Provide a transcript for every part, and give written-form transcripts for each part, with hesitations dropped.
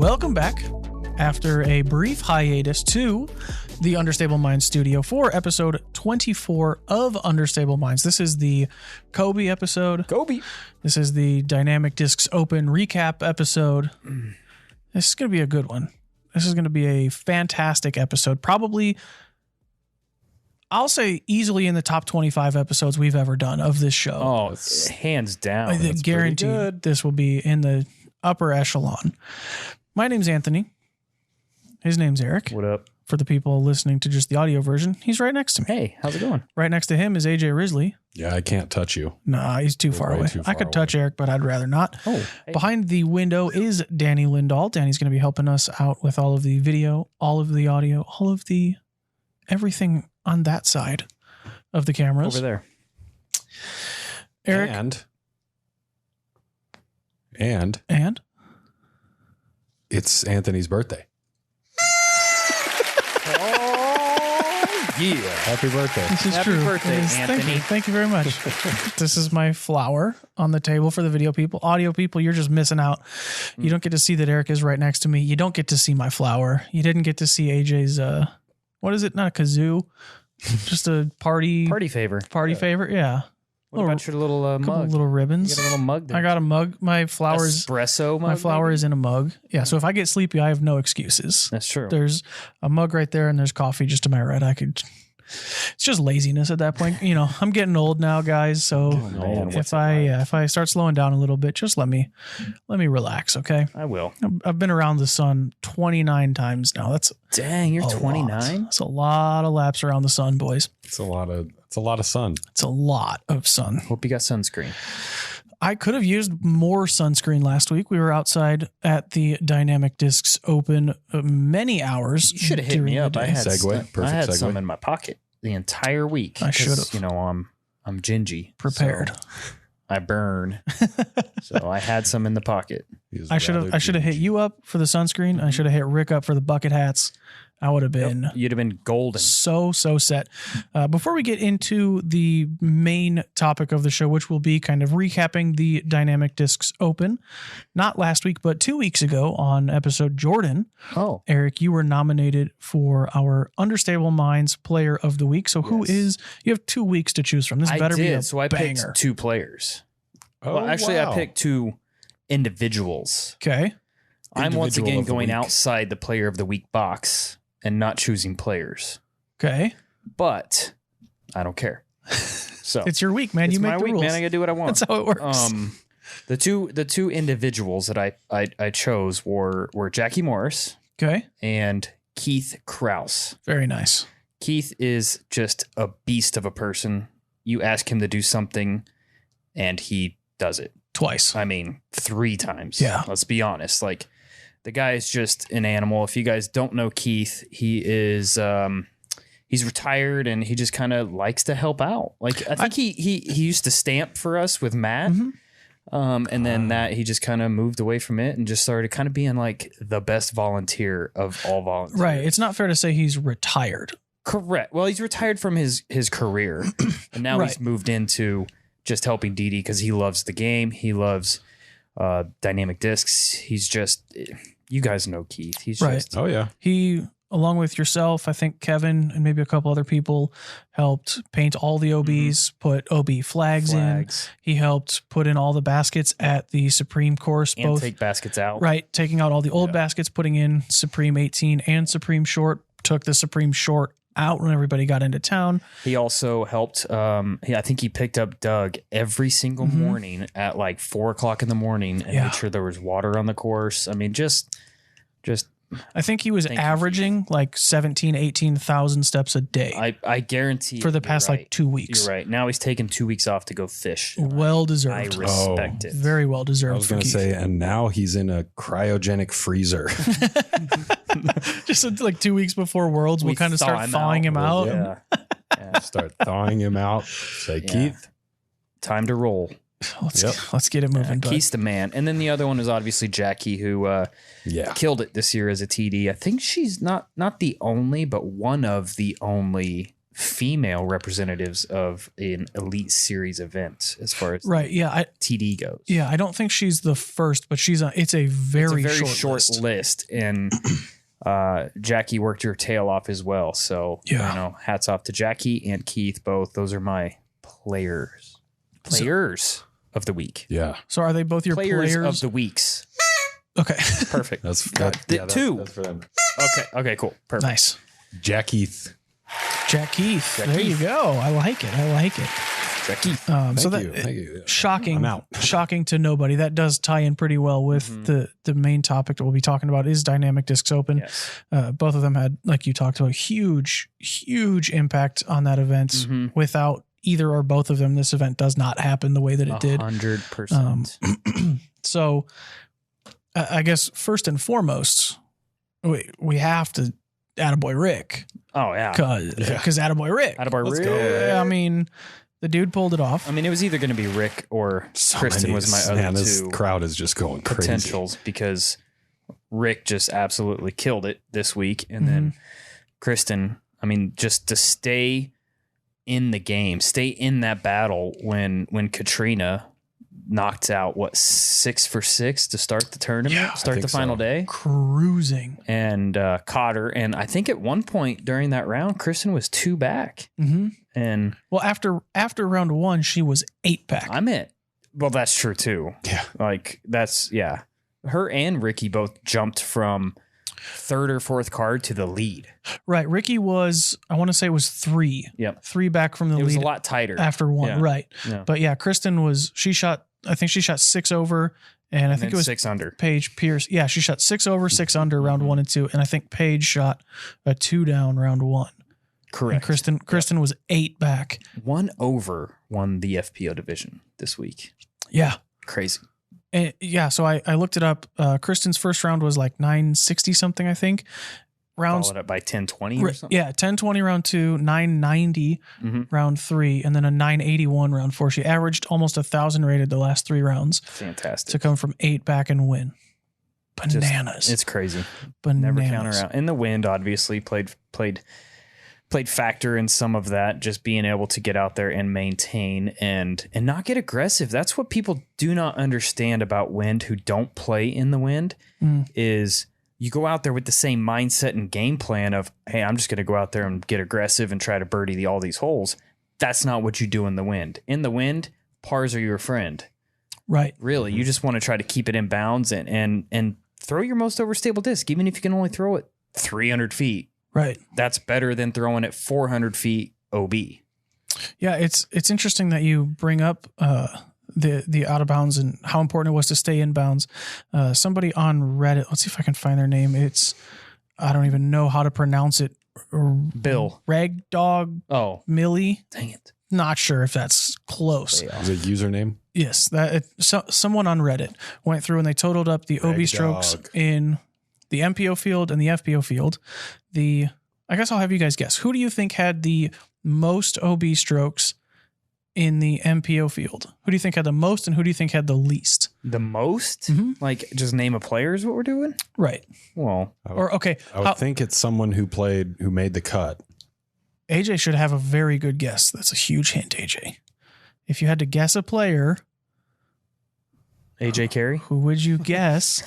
welcome back after a brief hiatus to the Understable Minds studio for episode 24 of Understable Minds. This is the Kobe episode. This is the Dynamic Discs Open recap episode. This is going to be a good one. This is going to be a fantastic episode. Probably, I'll say easily in the top 25 episodes we've ever done of this show. Oh, it's hands down. I guarantee this will be in the upper echelon. My name's Anthony. His name's Eric. What up? For the people listening to just the audio version, he's right next to me. Hey, how's it going? Right next to him is AJ Risley. Yeah, I can't touch you. Nah, he's too far away. I could touch Eric, but I'd rather not. Oh, hey. Behind the window is Danny Lindahl. Danny's going to be helping us out with all of the video, all of the audio, all of the everything on that side of the cameras. Over there. Eric. And it's Anthony's birthday. Yeah. Happy birthday. This is Happy true. birthday, Anthony. Thank you very much. This is my flower on the table for the video people. Audio people, you're just missing out. You don't get to see that Eric is right next to me. You don't get to see my flower. You didn't get to see AJ's, what is it? Not a kazoo. Just a party favor. Favorite. Yeah. What about your little Couple mug? little ribbons. You got a little mug there. I got a mug. My flower's espresso mug. My flower maybe? is in a mug. Yeah. So if I get sleepy, I have no excuses. That's true. There's a mug right there, and there's coffee just to my right. It's just laziness at that point. You know, I'm getting old now, guys. So if I start slowing down a little bit, just let me relax, okay? I will. I've been around the sun 29 times now. Dang, you're 29. That's a lot of laps around the sun, boys. It's a lot of sun. It's a lot of sun. Hope you got sunscreen. I could have used more sunscreen last week. We were outside at the Dynamic Discs Open many hours. You should have hit me up. I had Perfect some segue. in my pocket the entire week. I should have. You know, I'm gingy. Prepared. So I burn. So I had some in the pocket. I should have hit you up for the sunscreen. I should have hit Rick up for the bucket hats. I would have been. You'd have been golden. So set. Before we get into the main topic of the show, which will be kind of recapping the Dynamic Discs Open, not last week, but 2 weeks ago on episode Jordan. Oh, Eric, you were nominated for our Understable Minds Player of the Week. So you have 2 weeks to choose from. This better be a so I banger. picked 2 players. Oh, Well, actually, wow. I picked 2 individuals. Okay. I'm once Individual again of the going week. outside the Player of the Week box and not choosing players. Okay. But I don't care. So It's your week, man. it's You make my the week, rules. man. I gotta do what I want. That's how it works. The two individuals that I chose were Jackie Morris Okay. and Keith Krause. Very nice. Keith is just a beast of a person. You ask him to do something and he does it. Twice. I mean, 3 times. Yeah. Let's be honest. Like, the guy is just an animal. If you guys don't know Keith, he is he's retired and he just kind of likes to help out. Like, I think he used to stamp for us with Matt. Mm-hmm. And then that he just kind of moved away from it and just started kind of being like the best volunteer of all volunteers. Right. It's not fair to say he's retired. Correct. Well, he's retired from his career and now Right. he's moved into just helping Didi because he loves the game. He loves Dynamic Discs. He's just, you guys know Keith. He's Right. just, Oh, yeah. He, along with yourself, I think Kevin and maybe a couple other people, helped paint all the OBs, put OB flags in. He helped put in all the baskets at the Supreme course, and both take baskets out. right, taking out all the old baskets, putting in Supreme 18 and Supreme Short, took the Supreme Short out when everybody got into town. He also helped. I think he picked up Doug every single morning at like 4:00 in the morning and made sure there was water on the course. I mean, just. I think he was Thank you, averaging like 17, 18,000 steps a day I guarantee for the you're past right. like 2 weeks. You're right. Now he's taken 2 weeks off to go fish. Well I deserved. respect it. Very well deserved. I was going to say, and now he's in a cryogenic freezer. Just like 2 weeks before Worlds, we'll We kind of thaw start him thawing him out. Yeah. Start thawing him out. Say, Yeah. Keith. Time to roll. Let's get it moving. bud. Keith's the man. And then the other one is obviously Jackie, who killed it this year as a TD. I think she's not the only, but one of the only female representatives of an Elite Series event as far as right. Yeah. TD goes. Yeah. I don't think she's the first, but it's a very short list. And Jackie worked her tail off as well. So, hats off to Jackie and Keith both. Those are my players of the week. Yeah. So are they both your players of the weeks? Okay. Perfect. That's two. That's for them. Okay, cool. Perfect. Nice. Jack Keith. There you go. I like it. Jack Keith. Thank you. Shocking. I'm out. Shocking to nobody. That does tie in pretty well with the main topic that we'll be talking about is Dynamic Discs Open. Yes. Both of them had, like you talked about, huge impact on that event. Without either or both of them, this event does not happen the way that it did. 100%. So I guess first and foremost, we have to attaboy Rick. Oh, yeah. Because attaboy Rick. Attaboy Rick. Go. I mean, the dude pulled it off. I mean, it was either going to be Rick or Kristin was my other this two crowd is just going crazy. Potentials because Rick just absolutely killed it this week. And then Kristin, I mean, just to stay in the game, stay in that battle when Katrina knocked out 6 for 6 to start the tournament, start the final day, cruising, and caught her. And I think at one point during that round, Kristin was 2 back. And after round 1, she was 8 back. Well, that's true too. Yeah, her and Ricky both jumped from 3rd or 4th card to the lead. Right. Ricky was, I want to say it was 3. Yep. 3 back from the lead. It was a lot tighter after 1. Yeah. Right. Yeah. But yeah, Kristin I think she shot 6 over, and I think it was 6 under. Paige Pierce. Yeah, she shot 6 over, 6 under round 1 and 2, and I think Paige shot a 2 down round 1. Correct. And Kristin was 8 back. 1 over won the FPO division this week. Yeah. Crazy. And yeah, so I looked it up. Kristin's first round was like 960 something, I think. Followed up by 1020 or something? Yeah, 1020 round 2, 990 round 3, and then a 981 round 4. She averaged almost 1,000 rated the last 3 rounds. Fantastic. To come from 8 back and win. Bananas. It's crazy. Bananas. Never count her out. And the wind obviously played factor in some of that, just being able to get out there and maintain and not get aggressive. That's what people do not understand about wind who don't play in the wind is you go out there with the same mindset and game plan of, hey, I'm just going to go out there and get aggressive and try to birdie all these holes. That's not what you do in the wind. In the wind, pars are your friend. Right. Really, you just want to try to keep it in bounds and throw your most overstable disc, even if you can only throw it 300 feet. Right. That's better than throwing it 400 feet OB. Yeah, it's interesting that you bring up the out of bounds and how important it was to stay in bounds. Somebody on Reddit, let's see if I can find their name. I don't even know how to pronounce it. Bill. Ragdog. Oh. Millie. Dang it. Not sure if that's close. Is it username? Yes. Someone on Reddit went through and they totaled up the OB strokes in the MPO field and the FPO field. I guess I'll have you guys guess. Who do you think had the most OB strokes in the MPO field? Who do you think had the most and who do you think had the least? The most? Like just name a player is what we're doing? Right. Well. I would think it's someone who made the cut. AJ should have a very good guess. That's a huge hint, AJ. If you had to guess a player, AJ Carey? Who would you guess?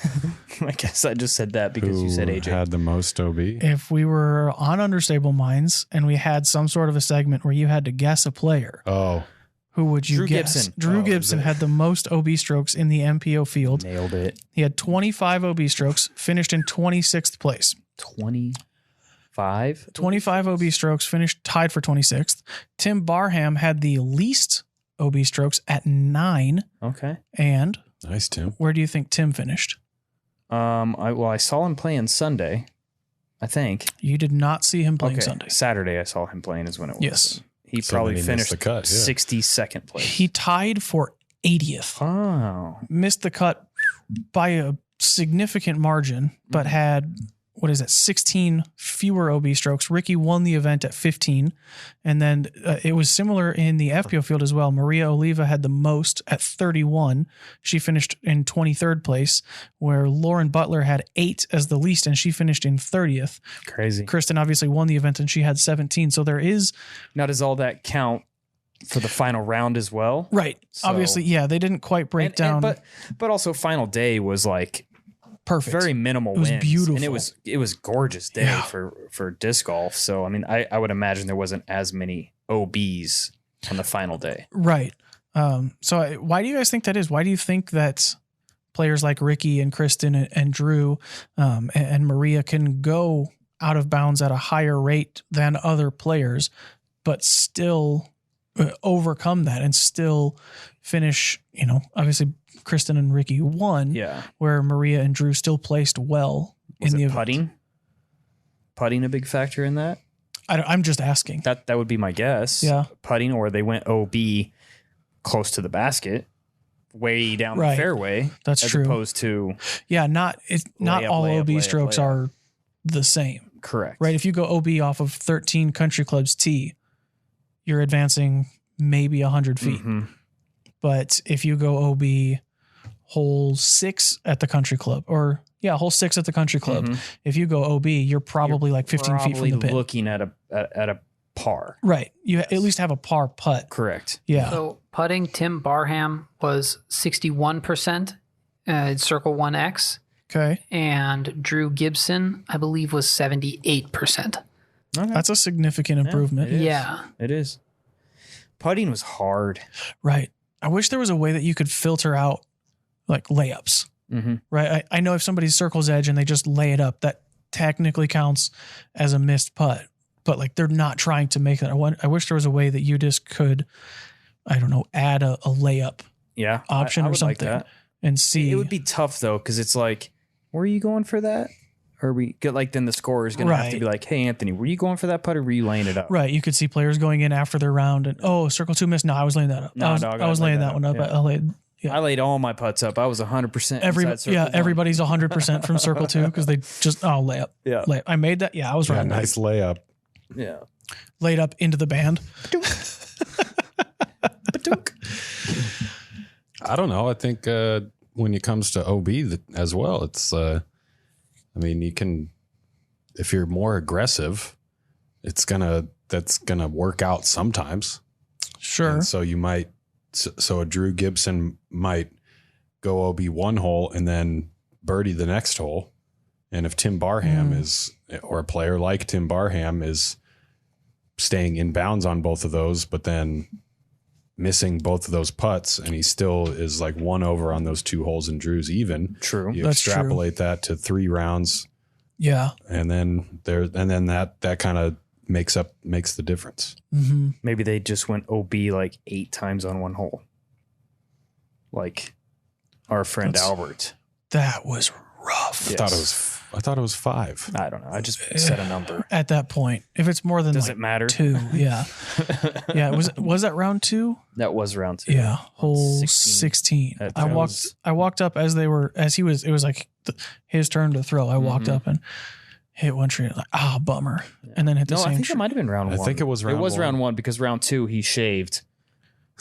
I guess I just said that because you said AJ. Had the most OB? If we were on Understable Minds and we had some sort of a segment where you had to guess a player. Oh. Who would you Drew guess? Gibson. Drew Gibson had the most OB strokes in the MPO field. Nailed it. He had 25 OB strokes, finished in 26th place. 25? 25 OB strokes, finished tied for 26th. Tim Barham had the least OB strokes at 9. Okay. And nice, Tim. Where do you think Tim finished? I saw him playing Sunday, I think. You did not see him playing Sunday. Saturday I saw him playing is when it was. Yes. He probably finished the cut, 62nd place. He tied for 80th. Oh. Missed the cut by a significant margin, but had what is it, 16 fewer OB strokes. Ricky won the event at 15. And then it was similar in the FPO field as well. Maria Oliva had the most at 31. She finished in 23rd place, where Lauren Butler had 8 as the least, and she finished in 30th. Crazy. Kristin obviously won the event, and she had 17. So there is... Now, does all that count for the final round as well? Right. So, obviously, yeah, they didn't quite break down. But also final day was like... Perfect. Very minimal wins. It was beautiful. And it was gorgeous day for disc golf. So, I mean, I would imagine there wasn't as many OBs on the final day. Right. So why do you guys think that is? Why do you think that players like Ricky and Kristin and Drew and Maria can go out of bounds at a higher rate than other players, but still overcome that and still finish, obviously Kristin and Ricky won, where Maria and Drew still placed well in the event. Putting a big factor in that? I'm just asking. That would be my guess. Yeah. Putting, or they went OB close to the basket, way down the fairway. That's true. As opposed to not all OB strokes are the same. Correct. Right. If you go OB off of 13 Country Club's tee, you're advancing maybe 100 feet. Mm-hmm. But if you go OB hole 6 at the Country Club, hole 6 at the Country Club, mm-hmm. if you go OB, you're probably like 15 feet from the pin. Looking at a par. Right. You at least have a par putt. Correct. Yeah. So putting, Tim Barham was 61% Circle 1X. Okay. And Drew Gibson, I believe, was 78%. Okay. That's a significant improvement. It is. Putting was hard. Right. I wish there was a way that you could filter out like layups. Mm-hmm. Right. I know if somebody circles edge and they just lay it up, that technically counts as a missed putt, but like they're not trying to make that. I wish there was a way that you just could, I don't know, add a layup option or something like and see. It would be tough though, because it's like, were you going for that? Or then the scorer is going to have to be like, hey, Anthony, were you going for that putt or were you laying it up? Right. You could see players going in after their round and, circle 2 missed. No, I was laying that up. I was laying that one up. Yeah. I laid all my putts up. I was 100%. Everybody's 100% from circle 2 because they just, lay up. Yeah. Lay up. I made that. Yeah, I was right. Nice layup. Yeah. Laid up into the band. I don't know. I think when it comes to OB as well, it's... you can, if you're more aggressive, that's gonna work out sometimes. Sure. And so a Drew Gibson might go OB one hole and then birdie the next hole. And if Tim Barham or a player like Tim Barham is staying in bounds on both of those, but then missing both of those putts, and he still is like 1 over on those 2 holes in Drew's even. True. You extrapolate that to 3 rounds. Yeah. And then that kind of makes the difference. Mm-hmm. Maybe they just went OB like 8 times on 1 hole. Like our friend Albert. That was rough. Yes. I thought it was 5. I don't know. I just said a number. At that point, if it's more than does it matter? 2, yeah. Yeah, was that round 2? That was round 2. Yeah, hole 16. I walked up as he was, it was like his turn to throw. I walked up and hit one tree, like, bummer. Yeah. And then hit the same tree. I think it might have been round 1. I think it was round 1. It was round 1 because round 2 he shaved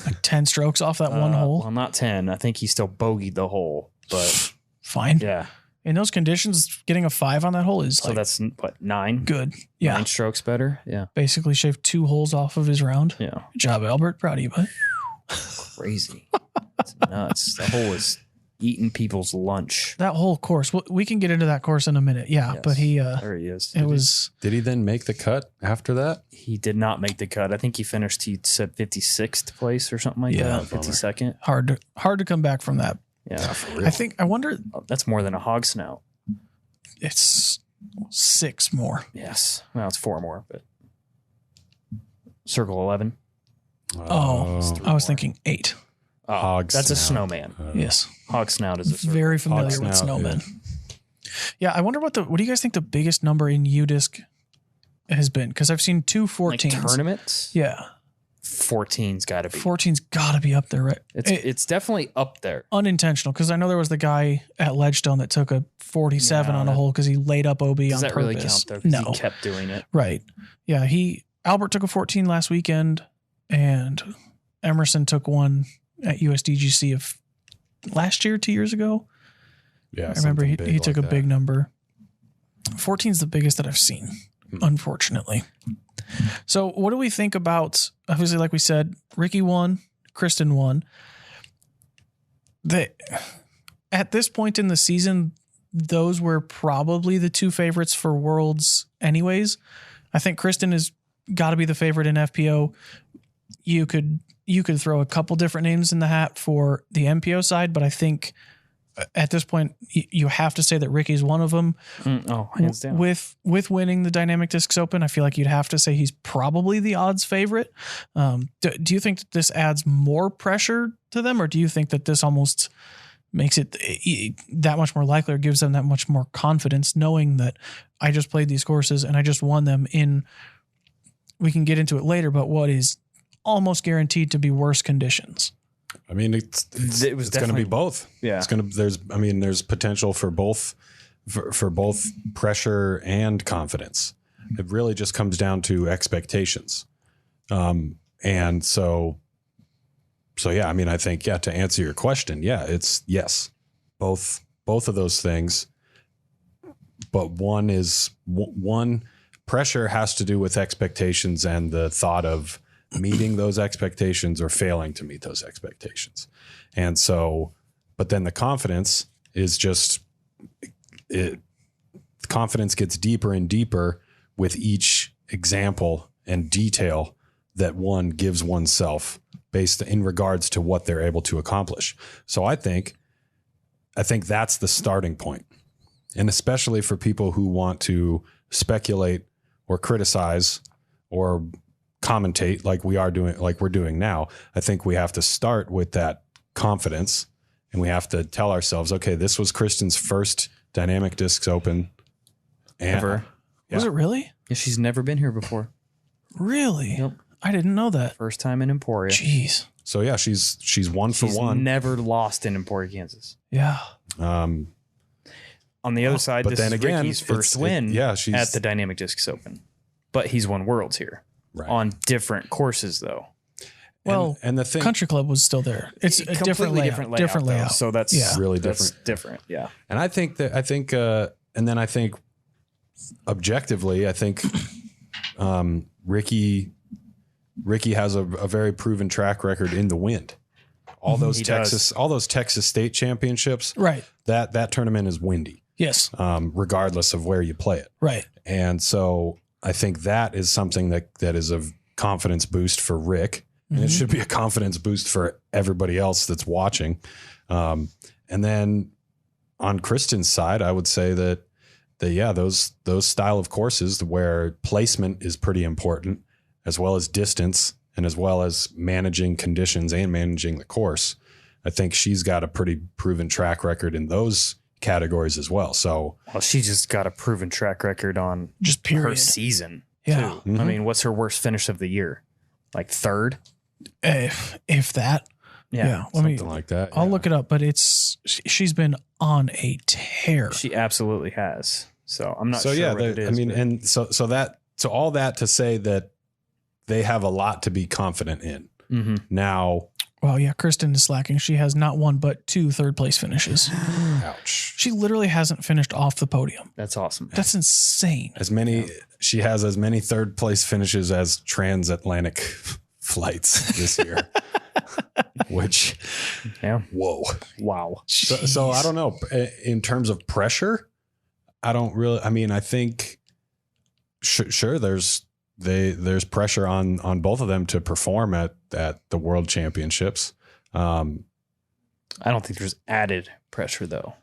like 10 strokes off that one hole. Well, not 10. I think he still bogeyed the hole, but fine. Yeah. In those conditions, getting a 5 on that hole is so that's what, 9? Good. Yeah. 9 strokes better. Yeah. Basically shaved 2 holes off of his round. Yeah. Good job, Albert. Proud of you, bud. Crazy. It's nuts. The hole was eating people's lunch. That whole course. We can get into that course in a minute. Yeah. Yes. But there he is. Did he then make the cut after that? He did not make the cut. I think he said 56th place or something like that. 52nd. Hard to come back from that. Yeah. I wonder. That's more than a hog snout. It's 6 more. Yes. Well, it's 4 more, but circle 11. I was thinking 8. Hog that's snout. a snowman. Yes. Hog snout is a circle. Very familiar with snowmen. Yeah, I wonder what do you guys think the biggest number in UDisc has been? Because I've seen 2 14s. Like tournaments? Yeah. 14's got to be. 14's got to be up there, right? It's definitely up there. Unintentional, because I know there was the guy at Ledgestone that took a 47 on a hole because he laid up OB on purpose. Does that really count, though? 'Cause he kept doing it. Right. Yeah, Albert took a 14 last weekend, and Emerson took one at USDGC of last year, 2 years ago. Yeah, I remember he took a big number. 14's the biggest that I've seen, unfortunately. So what do we think about, obviously, like we said, Ricky won, Kristin won. At this point in the season, those were probably the two favorites for Worlds anyways. I think Kristin has got to be the favorite in FPO. You could throw a couple different names in the hat for the MPO side, but I think at this point you have to say that Ricky's one of them. Hands down. With winning the Dynamic Discs Open, I feel like you'd have to say he's probably the odds favorite. Do you think that this adds more pressure to them, or do you think that this almost makes it that much more likely, or gives them that much more confidence, knowing that I just played these courses and I just won them in, we can get into it later, but what is almost guaranteed to be worse conditions? I mean, it's going to be both. Yeah. There's potential for both, for both pressure and confidence. It really just comes down to expectations. And so yeah, I mean, I think, to answer your question, it's yes, both of those things, but one pressure has to do with expectations and the thought of meeting those expectations or failing to meet those expectations. And so, but then the confidence is just, confidence gets deeper and deeper with each example and detail that one gives oneself based in regards to what they're able to accomplish. So I think that's the starting point. And especially for people who want to speculate or criticize or commentate like we're doing now, I think we have to start with that confidence, and we have to tell ourselves, okay, this was Kristin's first Dynamic Discs Open ever. Was it really? Yeah, she's never been here before. Really? Nope. I didn't know that. First time in Emporia. Jeez. So yeah, she's one for one. Never lost in Emporia, Kansas. Yeah. On the other side, but this then is again, Ricky's first win at the Dynamic Discs Open. But he's won Worlds here. Right. On different courses, though. Well, and the thing, Country Club was still there. It's a different layout. Different layout. So that's really that's different. Yeah. And I think objectively, I think Ricky has a very proven track record in the wind. All those Texas State championships, right? That tournament is windy. Yes. Regardless of where you play it. Right. And so I think that is something that is a confidence boost for Rick. And it should be a confidence boost for everybody else that's watching. And then on Kristin's side, I would say that those style of courses where placement is pretty important, as well as distance and as well as managing conditions and managing the course. I think she's got a pretty proven track record in those categories as well. So, she just got a proven track record on just period. Her season. Yeah. Too. I mean, what's her worst finish of the year? Like third? If that. Yeah. Something like that. I'll look it up, but she's been on a tear. She absolutely has. So I'm not sure what it is. I mean, and so all that to say that they have a lot to be confident in. Mm-hmm. Now, well, yeah, Kristin is slacking. She has not one but 2 third place finishes. Ouch. She literally hasn't finished off the podium. That's awesome. That's insane. She has as many third place finishes as transatlantic flights this year. Which, whoa, wow. So I don't know. In terms of pressure, I don't really. I mean, I think sure there's pressure on both of them to perform at the World Championships. I don't think there's added pressure though.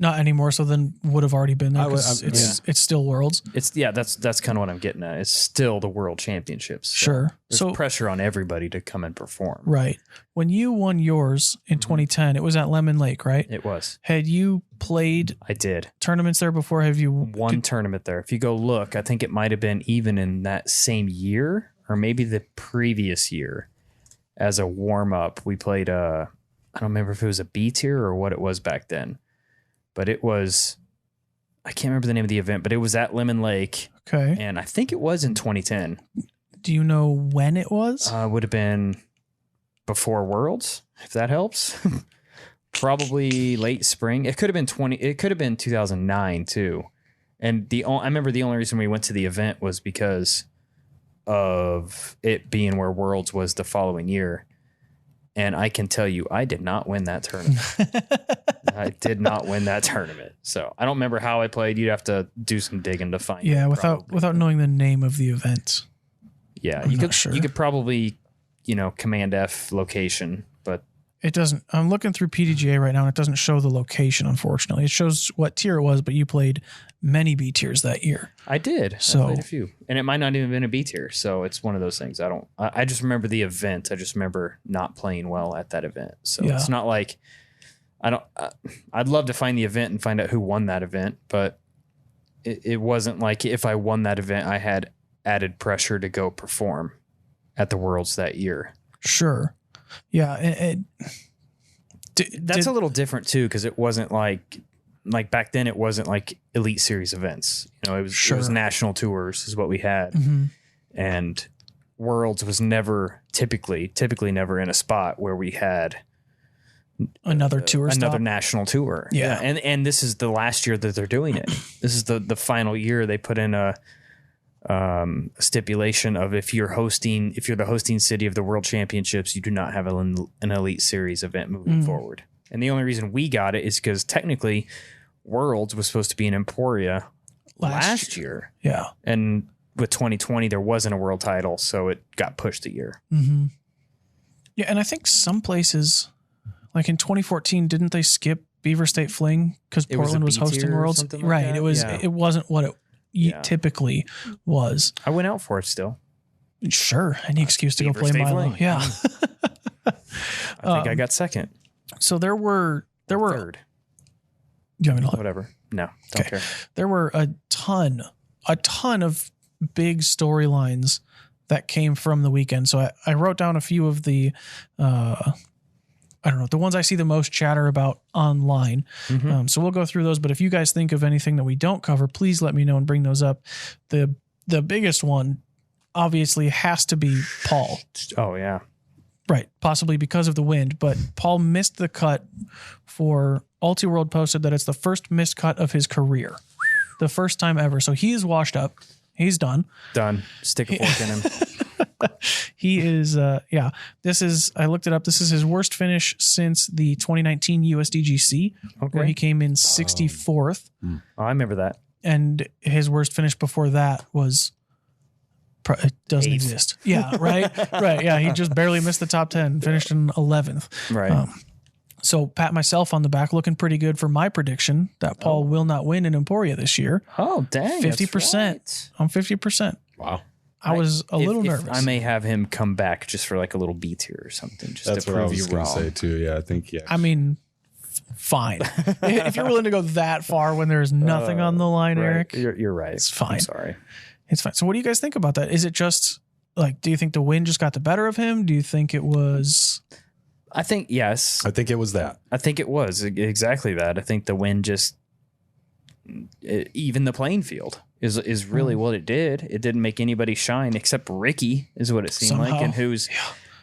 Not any more so than would have already been there. It's still Worlds. That's kind of what I'm getting at. It's still the World Championships. So sure. There's pressure on everybody to come and perform. Right. When you won yours in 2010, it was at Lemon Lake, right? It was. Had you played I did. Tournaments there before? Have you one tournament there? If you go look, I think it might have been even in that same year or maybe the previous year, as a warm up, we played I don't remember if it was a B tier or what it was back then, but it was, I can't remember the name of the event, but it was at Lemon Lake. Okay. And I think it was in 2010. Do you know when it was? Would have been before Worlds, if that helps. Probably late spring. It could have been 2009 too. And I remember the only reason we went to the event was because of it being where Worlds was the following year. And I can tell you, I did not win that tournament. I did not win that tournament. So I don't remember how I played. You'd have to do some digging to find it. Yeah, without knowing the name of the event. Yeah, you could probably, Command F location, but it doesn't. I'm looking through PDGA right now, and it doesn't show the location, unfortunately. It shows what tier it was, but you played many B tiers that year. I did. So, I played a few. And it might not even have been a B tier. So it's one of those things. I just remember the event. I just remember not playing well at that event. So It's not like I'd love to find the event and find out who won that event, but it wasn't like if I won that event, I had added pressure to go perform at the Worlds that year. Sure. Yeah. That's a little different too, because it wasn't like back then, it wasn't like Elite Series events. It was national tours is what we had. Mm-hmm. And Worlds was never typically never in a spot where we had another tour, another national tour. Yeah. And this is the last year that they're doing it. This is the final year. They put in a stipulation of if you're the hosting city of the World Championships, you do not have an Elite Series event moving forward. And the only reason we got it is because technically Worlds was supposed to be in Emporia last year. Yeah. And with 2020, there wasn't a world title, so it got pushed a year. Mm-hmm. Yeah. And I think some places, like in 2014, didn't they skip Beaver State Fling because Portland was hosting Worlds? Right. That? It wasn't what it typically was. I went out for it still. Sure. Any excuse to go play Milo. Fling. Yeah. I think I got second. So there were third. Do you want me to look? Whatever. No, don't care. There were a ton of big storylines that came from the weekend. So I wrote down a few of the the ones I see the most chatter about online. Mm-hmm. So we'll go through those. But if you guys think of anything that we don't cover, please let me know and bring those up. The biggest one obviously has to be Paul. Oh, yeah. Right. Possibly because of the wind. But Paul missed the cut for Ulti World posted that it's the first missed cut of his career. The first time ever. So he is washed up. He's done. Done. Stick a fork in him. He is, this is, I looked it up. This is his worst finish since the 2019 USDGC, where he came in 64th. Oh, I remember that. And his worst finish before that was, it doesn't exist. Yeah, right? Right. Yeah. He just barely missed the top 10, finished in 11th. Right. So pat myself on the back, looking pretty good for my prediction that Paul will not win in Emporia this year. Oh, dang. 50%. Right. I'm 50%. Wow. I was a little nervous. I may have him come back just for like a little B tier or something. Just That's to what I prove was you going to wrong. say too. Yeah, I think, yeah. I mean, fine. If you're willing to go that far when there's nothing on the line, right. Eric. You're right. It's fine. I'm sorry. It's fine. So what do you guys think about that? Is it just like, do you think the wind just got the better of him? Do you think it was... I think, yes. I think it was that. I think it was exactly that. I think the wind just even the playing field is really what it did. It didn't make anybody shine except Ricky is what it seemed like, and who's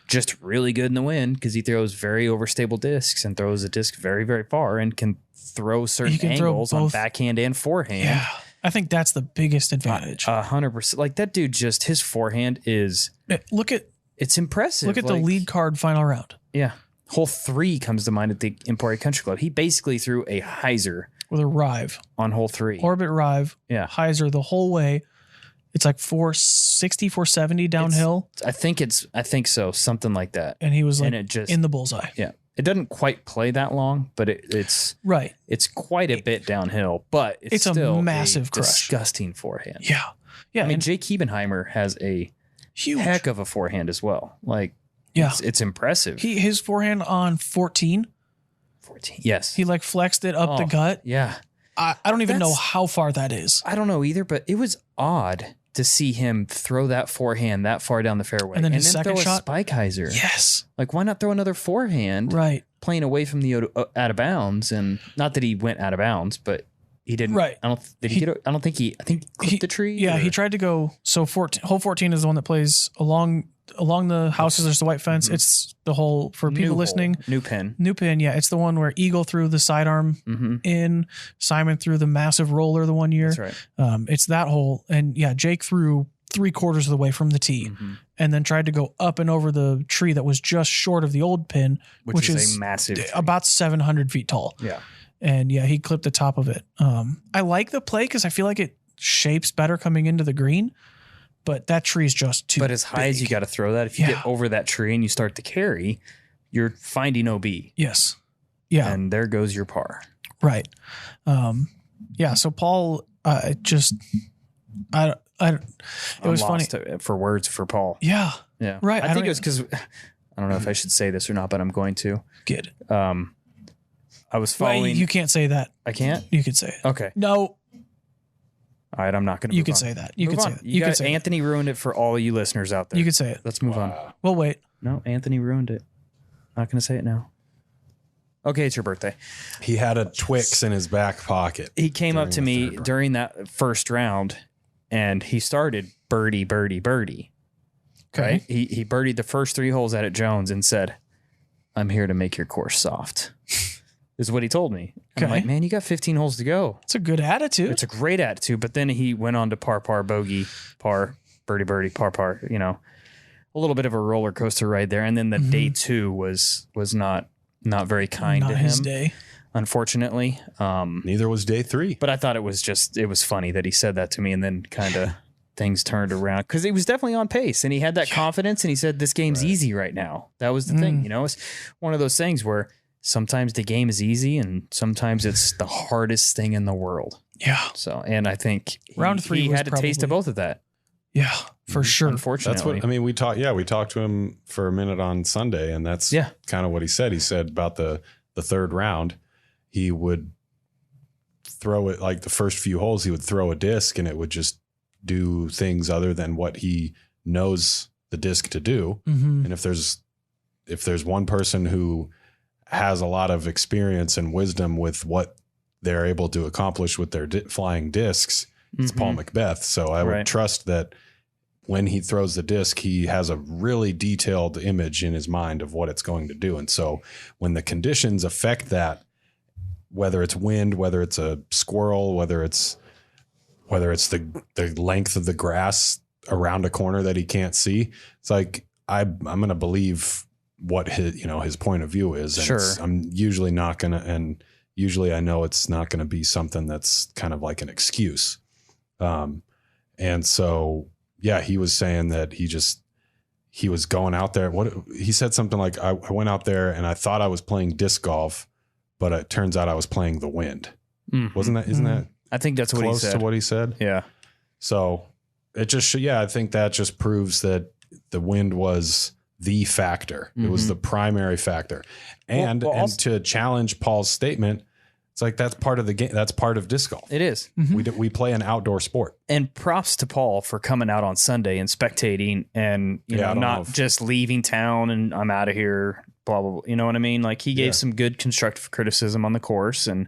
just really good in the wind because he throws very overstable discs and throws a disc very, very far and can throw certain angles on backhand and forehand. Yeah. I think that's the biggest advantage. 100%. Like that dude, just his forehand is it's impressive. Look at the lead card final round. Yeah. Hole 3 comes to mind at the Emporia Country Club. He basically threw a hyzer with a rive on hole 3. Orbit rive. Yeah. Hyzer the whole way. It's like 460, 470 downhill. I think so. Something like that. And he was like in the bullseye. Yeah. It doesn't quite play that long, but it's right. It's quite a bit downhill, but it's still a massive crush. Disgusting forehand. Yeah. Yeah. I mean, Jake Hebenheimer has a huge heck of a forehand as well. Like, yeah, it's impressive. His forehand on 14. 14. Yes. He like flexed it up the gut. Yeah. I don't even know how far that is. I don't know either, but it was odd to see him throw that forehand that far down the fairway. And then his second throw shot. a spike hyzer. Yes. Like, why not throw another forehand? Right. Playing away from the out of bounds. And not that he went out of bounds, but he didn't. Right. I think he clipped the tree. Yeah, or? he tried to go. So hole 14 is the one that plays along the houses. There's the white fence. Mm-hmm. It's the hole for people New listening. New pin. New pin. Yeah. It's the one where Eagle threw the sidearm in. Simon threw the massive roller the one year. That's right. It's that hole. And yeah, Jake threw 3/4 of the way from the tee and then tried to go up and over the tree that was just short of the old pin, which is a massive tree. about 700 feet tall. Yeah. And yeah, he clipped the top of it. I like the play because I feel like it shapes better coming into the green, but that tree is just too But as high as you got to throw that, if you get over that tree and you start to carry, you're finding OB. Yes. Yeah. And there goes your par. Right. Yeah. So Paul, it was funny for words for Paul. Yeah. Yeah. Right. I think it was because I don't know if I should say this or not, but I'm going to. Good. I was following. Well, you can't say that. I can't? You could say it. Okay. No. All right. I'm not going to. You could say that. You could say that. You could say Anthony ruined it for all you listeners out there. You could say it. Let's move on. Well, wait. No, Anthony ruined it. Not going to say it now. Okay, it's your birthday. He had a Twix in his back pocket. He came up to me during that first round, and he started birdie, birdie, birdie. Okay. Right? He birdied the first 3 holes out at Jones and said, "I'm here to make your course soft." Is what he told me. Okay. I'm like, man, you got 15 holes to go. It's a good attitude. It's a great attitude. But then he went on to par, bogey, par, birdie, birdie, par. You know, a little bit of a roller coaster ride there. And then the day 2 was not very kind to him. His day. Unfortunately. Neither was day 3. But I thought it was funny that he said that to me and then kind of things turned around because he was definitely on pace and he had that confidence and he said, this game's easy right now. That was the thing. You know, it's one of those things where sometimes the game is easy and sometimes it's the hardest thing in the world. Yeah. So, and I think round 3 he had a taste of both of that. Yeah, for sure. Unfortunately. That's what, I mean, we talked to him for a minute on Sunday and that's kind of what he said. He said about the third round, he would throw it like the first few holes, he would throw a disc and it would just do things other than what he knows the disc to do. And if there's one person who has a lot of experience and wisdom with what they're able to accomplish with their flying discs, it's Paul McBeth. So I would trust that when he throws the disc, he has a really detailed image in his mind of what it's going to do. And so when the conditions affect that, whether it's wind, whether it's a squirrel, whether it's the length of the grass around a corner that he can't see, it's like, I'm going to believe what his point of view is. And I'm usually not going to, and usually I know it's not going to be something that's kind of like an excuse. And so, yeah, he was saying that he was going out there. He said something like, I went out there and I thought I was playing disc golf, but it turns out I was playing the wind. Isn't that? I think that's what he said. Close to what he said. Yeah. So it just, I think that just proves that the wind was the factor. It was the primary factor. And to challenge Paul's statement, it's like, that's part of the game. That's part of disc golf. It is. We play an outdoor sport. And props to Paul for coming out on Sunday and spectating and, not just leaving town and I'm out of here, blah, blah, blah. You know what I mean? Like he gave some good constructive criticism on the course. And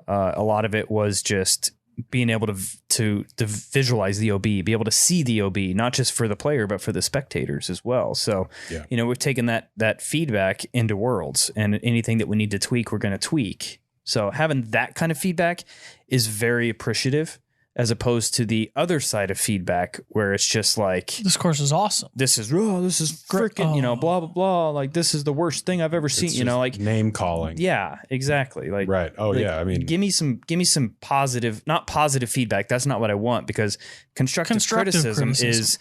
a lot of it was just being able to visualize the OB, be able to see the OB, not just for the player, but for the spectators as well. So, we've taken that feedback into Worlds and anything that we need to tweak, we're going to tweak. So having that kind of feedback is very appreciative as opposed to the other side of feedback where it's just like, this course is awesome. This is freaking, blah, blah, blah. Like this is the worst thing I've ever seen, like name calling. Yeah, exactly. Like, right. Oh like, yeah. I mean, give me some positive, not positive feedback. That's not what I want because constructive criticism is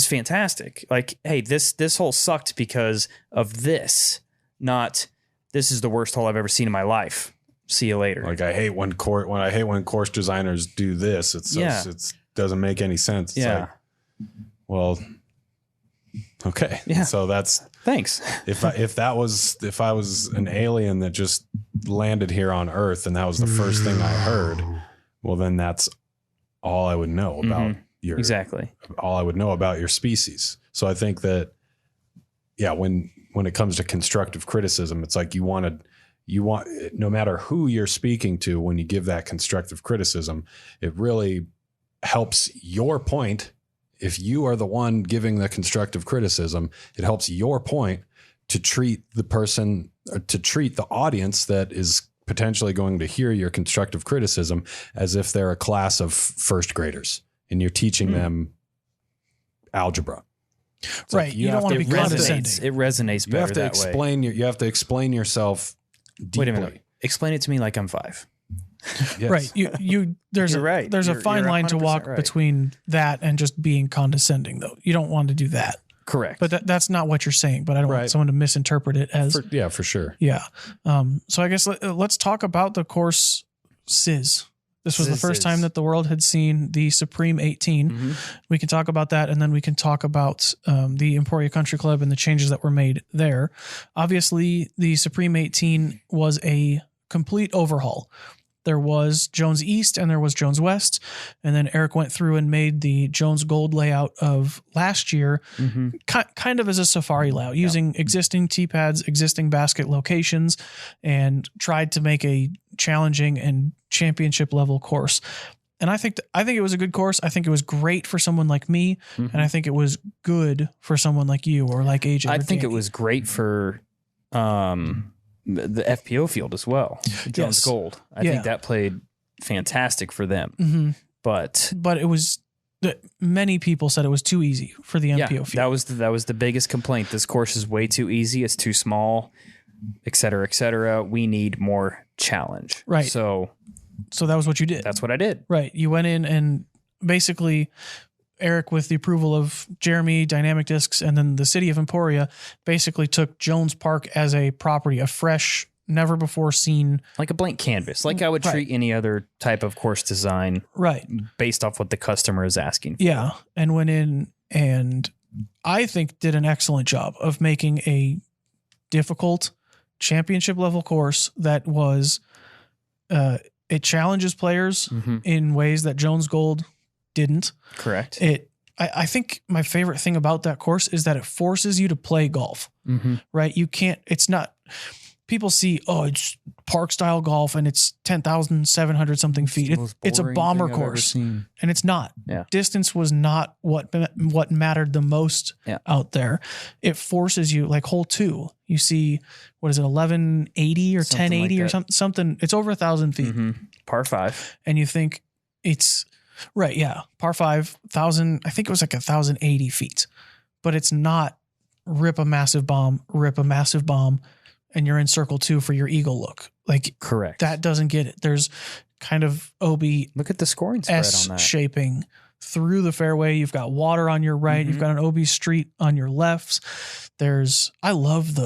fantastic. Like, hey, this hole sucked because of this, not this is the worst hole I've ever seen in my life. See you later. Like I hate when course designers do this. It doesn't make any sense. It's like, well, okay. Yeah. So that's thanks. If I was an alien that just landed here on Earth and that was the first thing I heard, well then that's all I would know about exactly all I would know about your species. So I think that, when it comes to constructive criticism, it's like you want, no matter who you're speaking to, when you give that constructive criticism, it really helps your point. If you are the one giving the constructive criticism, it helps your point to treat the person, or to treat the audience that is potentially going to hear your constructive criticism as if they're a class of first graders and you're teaching them algebra. It's right. like you don't want to be condescending. It resonates better You have to explain way. You have to explain yourself deeply. Wait a minute. Explain it to me like I'm 5. Yes. Right. There's You're right. There's a fine You're line to 100% walk right. between that and just being condescending, though. You don't want to do that. Correct. But that's not what you're saying. But I don't want someone to misinterpret it as. For sure. Yeah. So I guess let's talk about the course SIS. This was the first time that the world had seen the Supreme 18. Mm-hmm. We can talk about that, and then we can talk about the Emporia Country Club and the changes that were made there. Obviously, the Supreme 18 was a complete overhaul. There was Jones East and there was Jones West, and then Eric went through and made the Jones Gold layout of last year, kind of as a safari layout, using existing tee pads, existing basket locations, and tried to make a challenging and championship level course. And I think it was a good course. I think it was great for someone like me, and I think it was good for someone like you or like AJ. I think it was great for the FPO field as well. Jones Gold. I think that played fantastic for them. But it was many people said it was too easy for the MPO field. That was the biggest complaint. This course is way too easy. It's too small, et cetera, et cetera. We need more challenge. Right. So that was what you did. That's what I did. Right. You went in and basically Eric, with the approval of Jeremy, Dynamic Discs, and then the city of Emporia, basically took Jones Park as a property, a fresh, never before seen, like a blank canvas, like I would treat any other type of course design, based off what the customer is asking for. Yeah, and went in and I think did an excellent job of making a difficult championship level course that was it challenges players in ways that Jones Gold didn't. Correct. I think my favorite thing about that course is that it forces you to play golf, right? You can't, it's not, people see, it's park style golf and it's 10,700 something feet. It's a bomber course and it's not. Yeah. Distance was not what mattered the most out there. It forces you, like hole 2, you see, what is it, 1180 or something 1080 like or something. It's over 1,000 feet. Par 5. And you think it's, right, yeah. Par 5, 1,000, I think it was like 1,080 feet. But it's not rip a massive bomb, and you're in circle 2 for your eagle look. Like, correct. That doesn't get it. There's kind of OB. Look at the scoring spread S on that. shaping through the fairway. You've got water on your right. You've got an OB street on your left. I love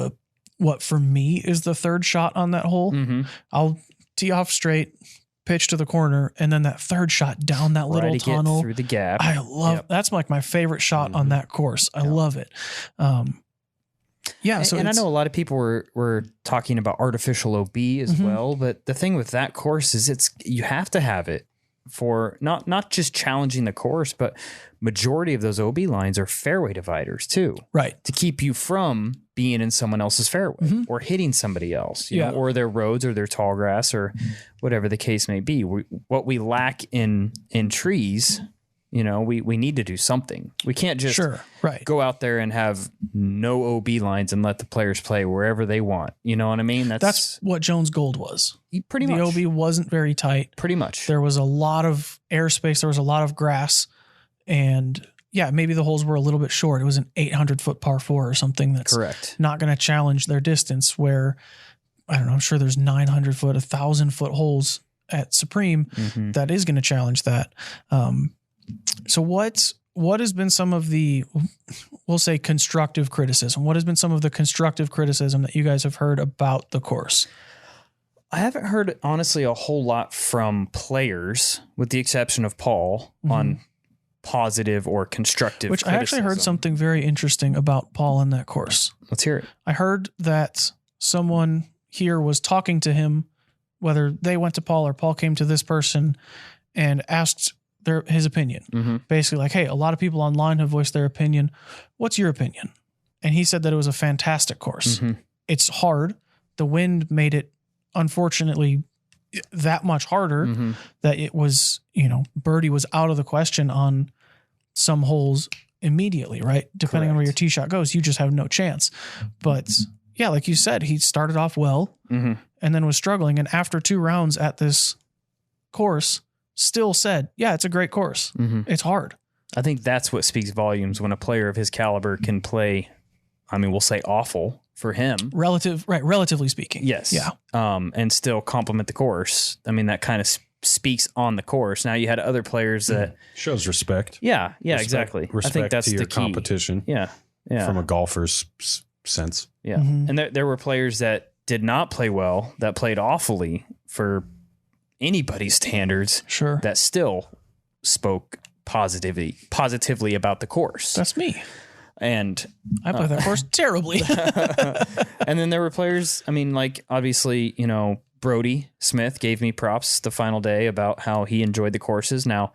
what for me is the third shot on that hole. I'll tee off straight, pitch to the corner, and then that third shot down that little tunnel through the gap. I love that's like my favorite shot on that course. I love it. So I know a lot of people were talking about artificial OB as well, but the thing with that course is you have to have it for not just challenging the course, but majority of those OB lines are fairway dividers too, right? To keep you from being in someone else's fairway or hitting somebody else, you know, or their roads or their tall grass or whatever the case may be. What we lack in trees, you know, we need to do something. We can't just go out there and have no OB lines and let the players play wherever they want. You know what I mean? That's what Jones Gold was. Pretty much. The OB wasn't very tight. Pretty much. There was a lot of airspace. There was a lot of grass. And maybe the holes were a little bit short. It was an 800-foot par 4 or something that's not going to challenge their distance, where, I don't know, I'm sure there's 900-foot, 1,000-foot holes at Supreme that is going to challenge that. So what has been some of the, we'll say, constructive criticism? What has been some of the constructive criticism that you guys have heard about the course? I haven't heard, honestly, a whole lot from players, with the exception of Paul, on positive or constructive criticism. I actually heard something very interesting about Paul in that course. Let's hear it. I heard that someone here was talking to him, whether they went to Paul or Paul came to this person and asked his opinion. Basically like, hey, a lot of people online have voiced their opinion. What's your opinion? And he said that it was a fantastic course. It's hard. The wind made it, unfortunately, that much harder that it was, birdie was out of the question on some holes immediately, right? Depending on where your tee shot goes, you just have no chance. But yeah, like you said, he started off well and then was struggling. And after 2 rounds at this course, still said, yeah, it's a great course. It's hard. I think that's what speaks volumes when a player of his caliber can play. I mean, we'll say awful for him. Relatively speaking. Yes. Yeah. And still compliment the course. I mean, that kind of speaks on the course. Now you had other players that shows respect. Yeah. Exactly. Respect I think that's to your the key. competition. Yeah. From a golfer's sense. Yeah. And there were players that did not play well, that played awfully for anybody's standards. Sure. That still spoke positively about the course. That's me. And I play that course terribly. And then there were players, I mean, like obviously, Brody Smith gave me props the final day about how he enjoyed the courses. Now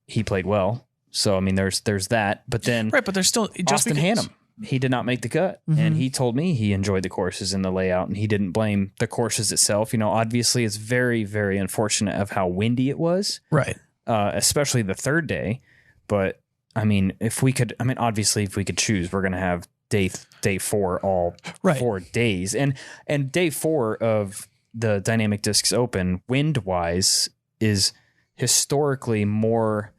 he played well. So, I mean, there's that, but then but there's still just Austin Hannum, he did not make the cut and he told me he enjoyed the courses and the layout and he didn't blame the courses itself. Obviously it's very, very unfortunate of how windy it was. Right. Especially the third day. But I mean, obviously if we could choose, we're going to have day 4, all 4 days and day 4 of the Dynamic Discs Open wind wise is historically more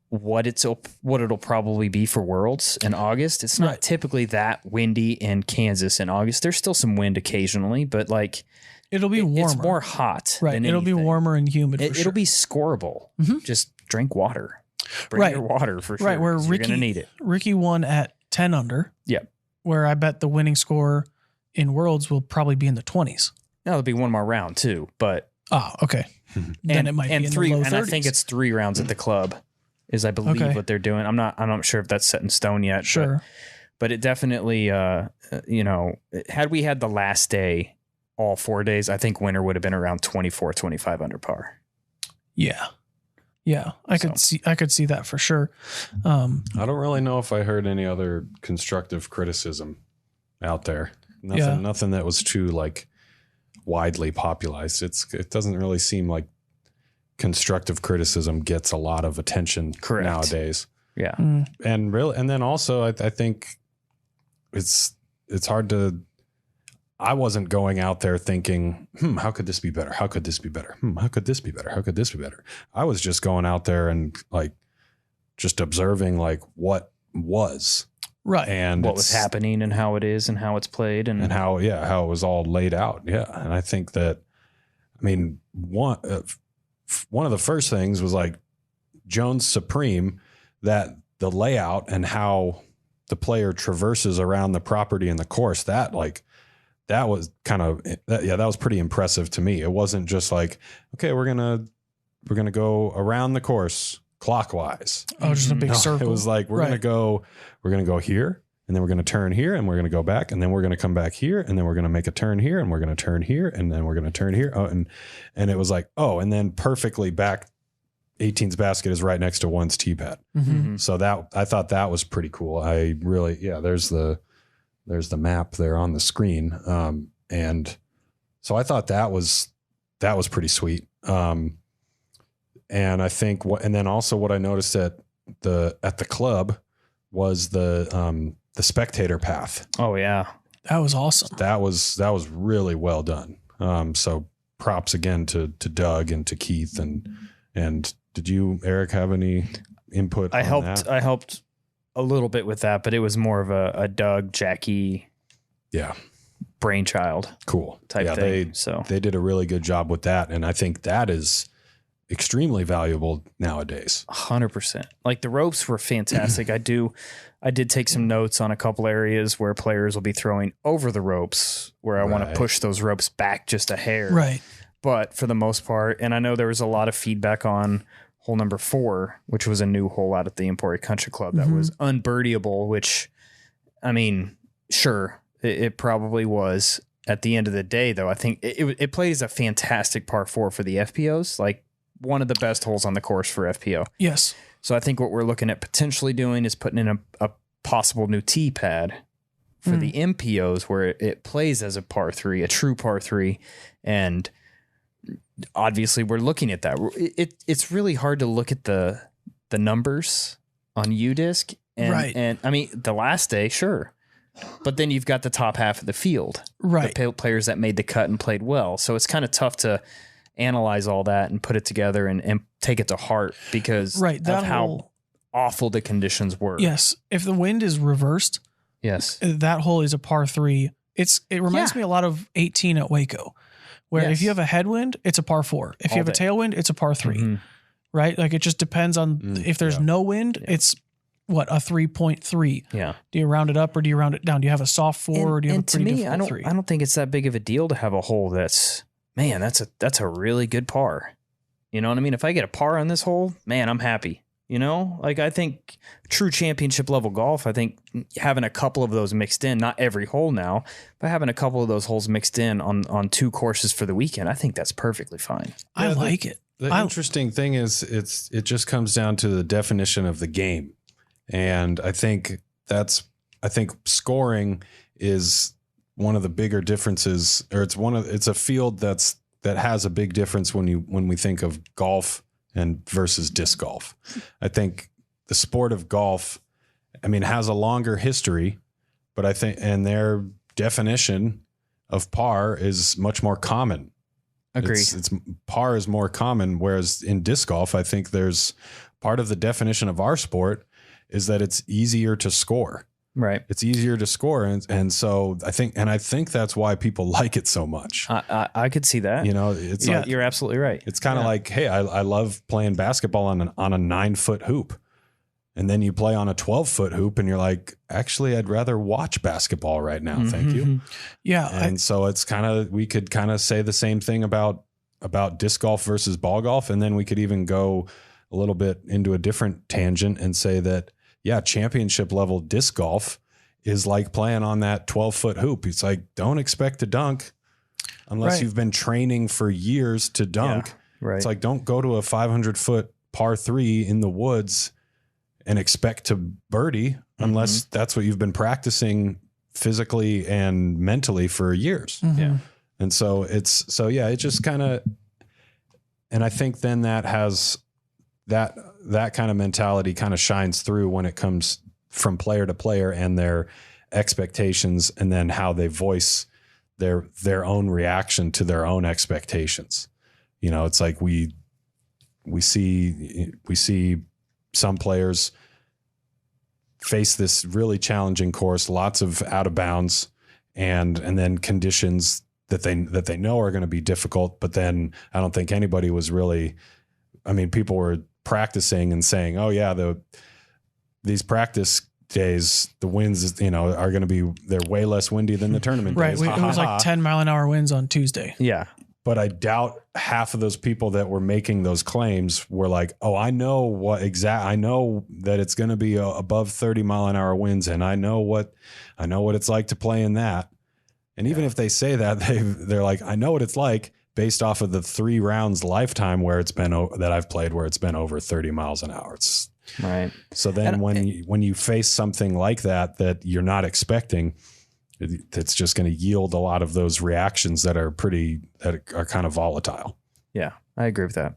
what it'll probably be for Worlds in August. It's not typically that windy in Kansas in August. There's still some wind occasionally, but like it'll be warmer. It's more hot. Right. It'll be warmer and humid. It'll be scoreable. Just drink water. Bring your water for sure. Right. Where you're going to need it. Ricky won at 10 under. Yep. Where I bet the winning score in Worlds will probably be in the 20s. Now there'll be one more round too, but okay. Then it might be in the low 30s. And I think it's 3 rounds at the club. Is I believe what they're doing. I'm not sure if that's set in stone yet. Sure. But it definitely, had we had the last day, all 4 days, I think winner would have been around 24, 25 under par. Yeah. Yeah. I could see that for sure. I don't really know if I heard any other constructive criticism out there. Nothing that was too like widely popularized. It doesn't really seem like constructive criticism gets a lot of attention nowadays. Yeah. And then also I think it's hard to, I wasn't going out there thinking, how could this be better? How could this be better? How could this be better? How could this be better? I was just going out there and like just observing like what was and what was happening and how it is and how it's played and how it was all laid out. Yeah. And I think that, I mean, one of the first things was like Jones Supreme, that the layout and how the player traverses around the property and the course, that was kind of, that was pretty impressive to me. It wasn't just like, okay, we're going to go around the course clockwise. Oh, just a big circle. It was like, we're going to go here and then we're going to turn here and we're going to go back and then we're going to come back here and then we're going to make a turn here and we're going to turn here and then we're going to turn here. Oh, and it was like, and then perfectly back 18's basket is right next to 1's tee pad. So that, I thought that was pretty cool. I really, there's the map there on the screen. And so I thought that was pretty sweet. And I think and then also what I noticed at the club was the spectator path. Oh yeah. That was awesome. That was really well done. So props again to Doug and to Keith and did you, Eric, have any input? I helped a little bit with that, but it was more of a Doug, Jackie, brainchild, cool type thing. They did a really good job with that, and I think that is extremely valuable nowadays. 100%. Like the ropes were fantastic. I did take some notes on a couple areas where players will be throwing over the ropes, where I want to push those ropes back just a hair. Right. But for the most part, and I know there was a lot of feedback on hole number 4, which was a new hole out at the Emporia Country Club that was unbirdieable, which, I mean, sure, it probably was. At the end of the day, though, I think it plays a fantastic par 4 for the FPOs. Like one of the best holes on the course for FPO. Yes. So I think what we're looking at potentially doing is putting in a possible new tee pad for the MPOs where it plays as a par 3, a true par 3. And obviously we're looking at that. It's really hard to look at the numbers on UDisc. And I mean, the last day, sure. But then you've got the top half of the field. Right. The players that made the cut and played well. So it's kind of tough to analyze all that and put it together and take it to heart because of how awful the conditions were. Yes. If the wind is reversed, that hole is a par 3. It reminds me a lot of 18 at Waco, where if you have a headwind, it's a par 4. If you have a tailwind, it's a par 3. Right? Like it just depends on if there's no wind, it's what, a 3.3. Yeah. Do you round it up or do you round it down? Do you have a soft 4 or do you have a pretty difficult 3? I don't think it's that big of a deal to have a hole that's a really good par. You know what I mean? If I get a par on this hole, man, I'm happy. You know, like I think true championship level golf, I think having a couple of those mixed in, not every hole now, but having a couple of those holes mixed in on 2 courses for the weekend, I think that's perfectly fine. I like it. The interesting thing is it just comes down to the definition of the game. And I think scoring is one of the bigger differences, or it's a field that has a big difference when we think of golf and versus disc golf. I think the sport of golf, I mean, has a longer history, but I think, and their definition of par is much more common. Agreed. It's par is more common, whereas in disc golf, I think there's part of the definition of our sport is that it's easier to score. Right. It's easier to score. And so I think that's why people like it so much. I could see that. You know, it's like, you're absolutely right. It's kind of like, hey, I love playing basketball on a 9-foot hoop. And then you play on a 12-foot hoop and you're like, actually, I'd rather watch basketball right now. Thank you. Yeah. And so it's we could kind of say the same thing about disc golf versus ball golf. And then we could even go a little bit into a different tangent and say that, yeah, championship level disc golf is like playing on that 12-foot hoop. It's like, don't expect to dunk unless you've been training for years to dunk. Yeah, right. It's like, don't go to a 500-foot par 3 in the woods and expect to birdie unless that's what you've been practicing physically and mentally for years. Yeah. And so it just kind of, and I think then that has that kind of mentality kind of shines through when it comes from player to player and their expectations, and then how they voice their own reaction to their own expectations. You know, it's like we see some players face this really challenging course, lots of out of bounds, and then conditions that they know are going to be difficult. But then I don't think anybody was really, I mean, people were practicing and saying, oh yeah, these practice days, the winds, you know, are going to be, they're way less windy than the tournament days. It was like 10 mile an hour winds on Tuesday. Yeah. But I doubt half of those people that were making those claims were like, oh, I know that it's going to be above 30 mile an hour winds. And I know what it's like to play in that. And even if they say that, they're like, I know what it's like based off of the 3 rounds lifetime where it's been that I've played where it's been over 30 miles an hour. It's right. So then when you face something like that you're not expecting, it's just going to yield a lot of those reactions that are kind of volatile. Yeah, I agree with that.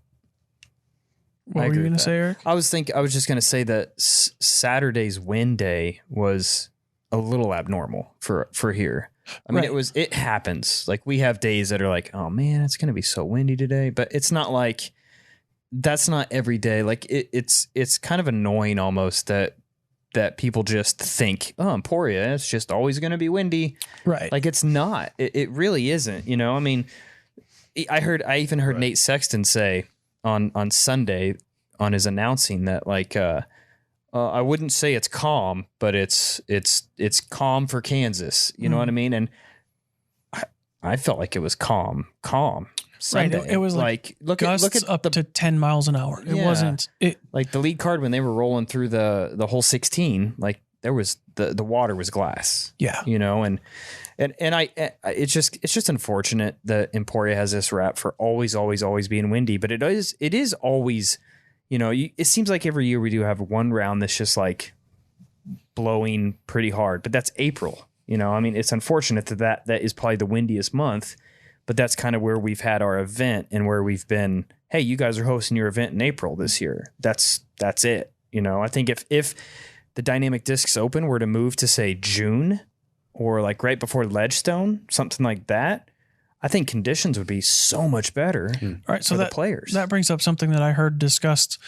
What were you going to say, Eric? I was just going to say that Saturday's wind day was a little abnormal for here. I mean, it happens. Like we have days that are like, oh man, it's going to be so windy today, but it's not like that's not every day. Like it's kind of annoying almost that people just think, oh, Emporia, it's just always going to be windy. Right. Like it's not, it really isn't, you know? I mean, I even heard Nate Sexton say on Sunday on his announcing that like, I wouldn't say it's calm, but it's calm for Kansas. You know what I mean? And I felt like it was calm Sunday. Right. It was like look at up to 10 miles an hour. It wasn't like the lead card when they were rolling through the whole 16. Like there was the water was glass. Yeah, you know, and It's just unfortunate that Emporia has this rap for always being windy, but it is always, it seems like every year we do have one round that's just like blowing pretty hard, but that's April. It's unfortunate that is probably the windiest month, but that's kind of where we've had our event and where we've been. Hey, you guys are hosting your event in April this year. That's it. I think if the Dynamic Discs Open were to move to say June or like right before Ledgestone, something like that, I think conditions would be so much better All right, so for the players. That brings up something that I heard discussed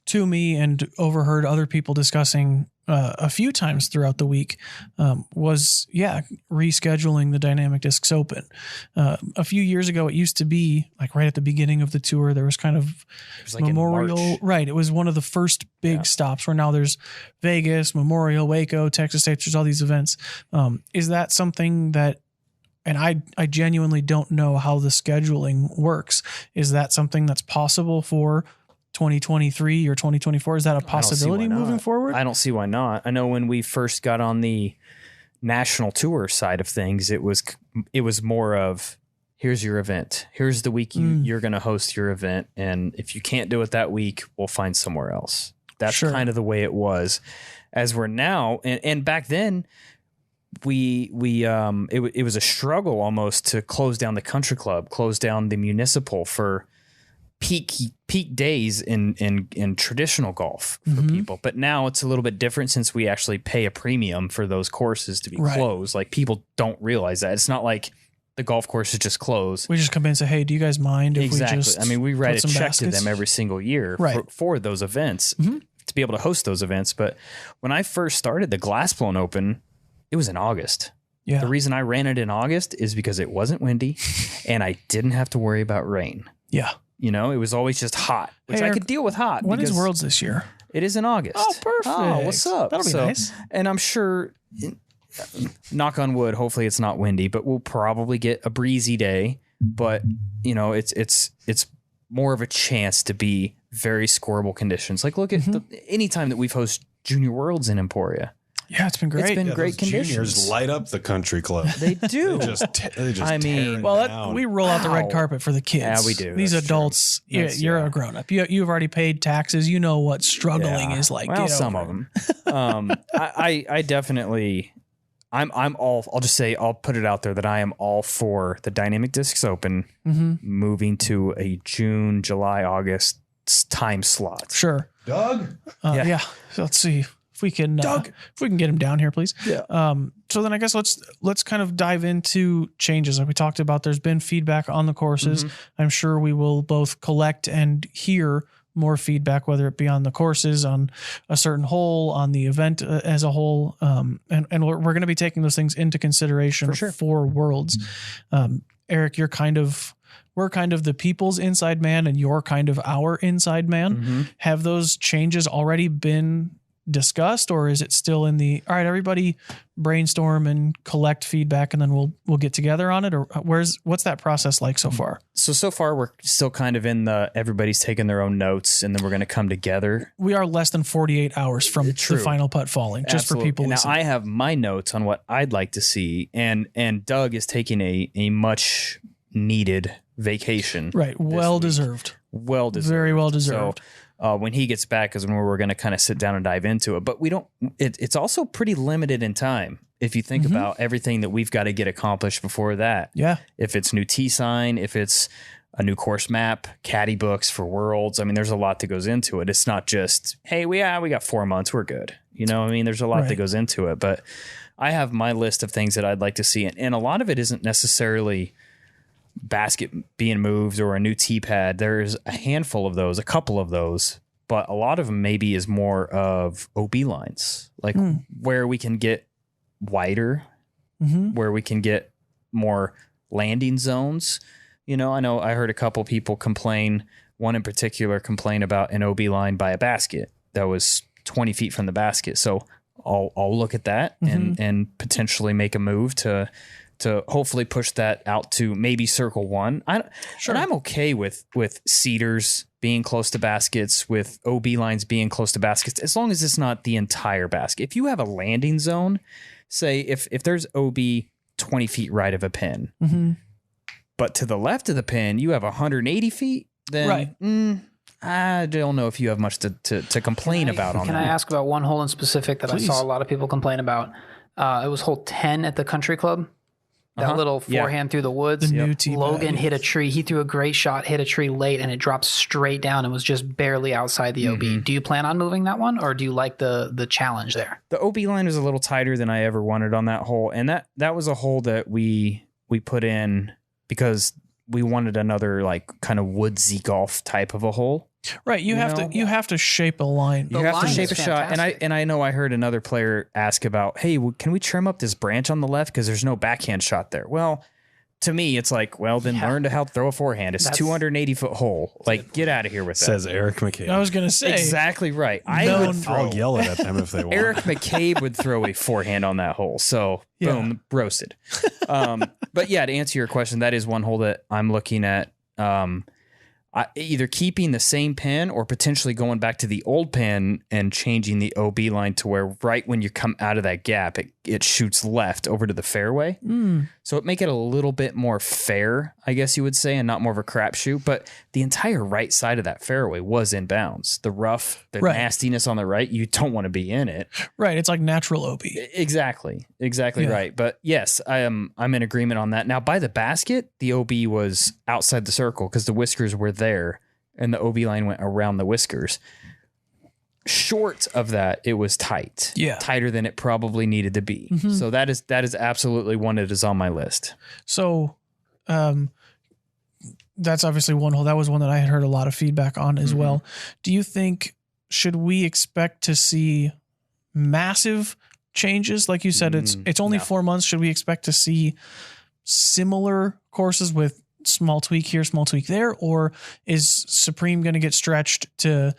to me and overheard other people discussing a few times throughout the week was rescheduling the Dynamic Discs Open. A few years ago, it used to be like right at the beginning of the tour, there was kind of like Memorial. Right. It was one of the first big stops where now there's Vegas, Memorial, Waco, Texas State. There's all these events. Is that something that, and I genuinely don't know how the scheduling works. Is that something that's possible for 2023 or 2024? Is that a possibility moving forward? I don't see why not. I know when we first got on the national tour side of things, it was more of, here's your event. Here's the week you're going to host your event. And if you can't do it that week, we'll find somewhere else. That's kind of the way it was. As we're now, and back then, it was a struggle almost to close down the country club, close down the municipal for peak days in traditional golf for people. But now it's a little bit different since we actually pay a premium for those courses to be closed. Like, people don't realize that. It's not like the golf course is just closed. We just come in and say, hey, do you guys mind if we just we write a check baskets to them every single year for those events to be able to host those events. But when I first started the Glassblown Open, it was in August. Yeah. The reason I ran it in August is because it wasn't windy and I didn't have to worry about rain. Yeah. It was always just hot, which I could deal with hot. When is Worlds this year? It is in August. Oh, perfect. Oh, what's up? That'll be nice. And I'm sure, knock on wood, hopefully it's not windy, but we'll probably get a breezy day. But, it's more of a chance to be very scoreable conditions. Like, look at any time that we've hosted Junior Worlds in Emporia. Yeah, it's been great. It's been great conditions. Juniors light up the country club. They do. they just we roll out the red carpet for the kids. Yeah, we do. These adults, you're a grown up. You've already paid taxes. You know what struggling is like. Well, some of them. I definitely, I'm all. I'll just say, I'll put it out there that I am all for the Dynamic Discs Open moving to a June, July, August time slot. Sure, Doug. Yeah. So let's see. If we can get him down here, please. Yeah. So then I guess let's kind of dive into changes. Like we talked about, there's been feedback on the courses. I'm sure we will both collect and hear more feedback, whether it be on the courses, on a certain hole, on the event as a whole. And we're going to be taking those things into consideration for Worlds. Eric, we're kind of the people's inside man and you're kind of our inside man. Have those changes already been discussed, or is it still in the, all right, everybody brainstorm and collect feedback and then we'll get together on it? Or what's that process like so far? So far we're still kind of in the, everybody's taking their own notes and then we're going to come together. We are less than 48 hours from the final putt falling, just for people listening. Now I have my notes on what I'd like to see, and Doug is taking a much needed vacation. Right. Well deserved. Very well deserved. So, when he gets back is when we're going to kind of sit down and dive into it. But it's also pretty limited in time. If you think about everything that we've got to get accomplished before that. Yeah. If it's new tee sign, if it's a new course map, caddy books for Worlds. I mean, there's a lot that goes into it. It's not just, hey, we got 4 months. We're good. There's a lot that goes into it. But I have my list of things that I'd like to see. And a lot of it isn't necessarily basket being moved or a new tee pad. There's a handful of those, a couple of those, but a lot of them maybe is more of OB lines, like where we can get wider, where we can get more landing zones. I know I heard a couple people complain, one in particular complain about an OB line by a basket that was 20 feet from the basket. So I'll look at that and potentially make a move to hopefully push that out to maybe circle one. And I'm okay with cedars being close to baskets, with OB lines being close to baskets, as long as it's not the entire basket. If you have a landing zone, say if there's OB 20 feet right of a pin. Mm-hmm. But to the left of the pin, you have 180 feet. Then I don't know if you have much to complain about on that. Can I ask about one hole in specific that Please. I saw a lot of people complain about? It was hole 10 at the country club. That little forehand through the woods. The new tee Logan bag. hit a tree. He threw a great shot, hit a tree late, and it dropped straight down and was just barely outside the OB. Do you plan on moving that one, or do you like the challenge there? The OB line was a little tighter than I ever wanted on that hole, and that was a hole that we put in because we wanted another like kind of woodsy golf type of a hole. Right. You have to shape a line. You have to line shape a is shot, fantastic. and I know I heard another player ask about, hey, can we trim up this branch on the left because there's no backhand shot there? Well, to me, it's like, well, then learn to how to throw a forehand. It's a 280-foot hole. Like, get out of here with that. Says Eric McCabe. I was going to say. Exactly right. I'll yell it at them if they want. Eric McCabe would throw a forehand on that hole. So, boom, roasted. But yeah, to answer your question, that is one hole that I'm looking at. Either keeping the same pin or potentially going back to the old pin and changing the OB line to where right when you come out of that gap, it shoots left over to the fairway. So it make it a little bit more fair, I guess you would say, and not more of a crapshoot. But the entire right side of that fairway was in bounds. The rough, the nastiness on the right, you don't want to be in it. Right. It's like natural OB. Exactly right. But yes, I'm in agreement on that. Now by the basket, the OB was outside the circle because the whiskers were there and the OB line went around the whiskers. Short of that, it was tight. Yeah. Tighter than it probably needed to be. So that is absolutely one that is on my list. So that's obviously one hole. That was one that I had heard a lot of feedback on as well. Do you think, should we expect to see massive changes? Like you said, it's only 4 months. Should we expect to see similar courses with small tweak here, small tweak there? Or is Supreme going to get stretched to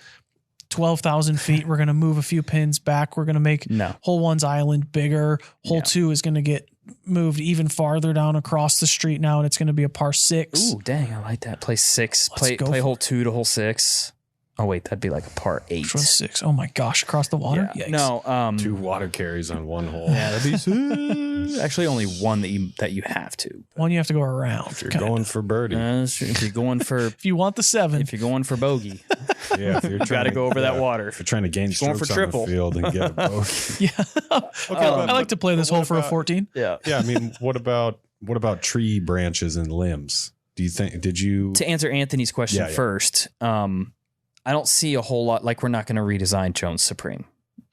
12,000 feet? We're going to move a few pins back. We're going to make hole one's island bigger. Hole two is going to get moved even farther down across the street now, and it's going to be a par 6. Ooh, dang, I like that. Play 6. Let's go Play for hole 2 to hole 6. Oh wait, that'd be like a par 8. Which one's 6? Oh my gosh, across the water? Yeah. Yikes. No, 2 water carries on one hole. yeah, that'd be actually only one that you have to. One you have to go around. If you're going for birdie. If you're going for If you want the 7. if you're going for bogey, Yeah, if you're got to go over that water. If you're trying to gain going strokes for on triple. the field and get a bogey. Yeah. I like to play this hole for a 14. Yeah. Yeah, I mean, what about tree branches and limbs? Do you think? Did you? To answer Anthony's question Yeah. first, I don't see a whole lot. Like, we're not going to redesign Jones Supreme,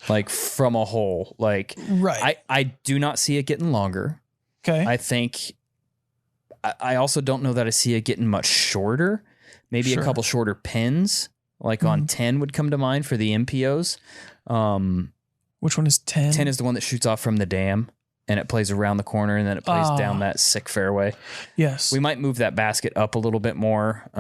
like from a hole. Like, Right. I do not see it getting longer. Okay. I think. I also don't know that I see it getting much shorter. Maybe Sure. a couple shorter pins, like on 10 would come to mind for the MPOs. Which one is 10? 10 is the one that shoots off from the dam and it plays around the corner and then it plays down that sick fairway. Yes. We might move that basket up a little bit more.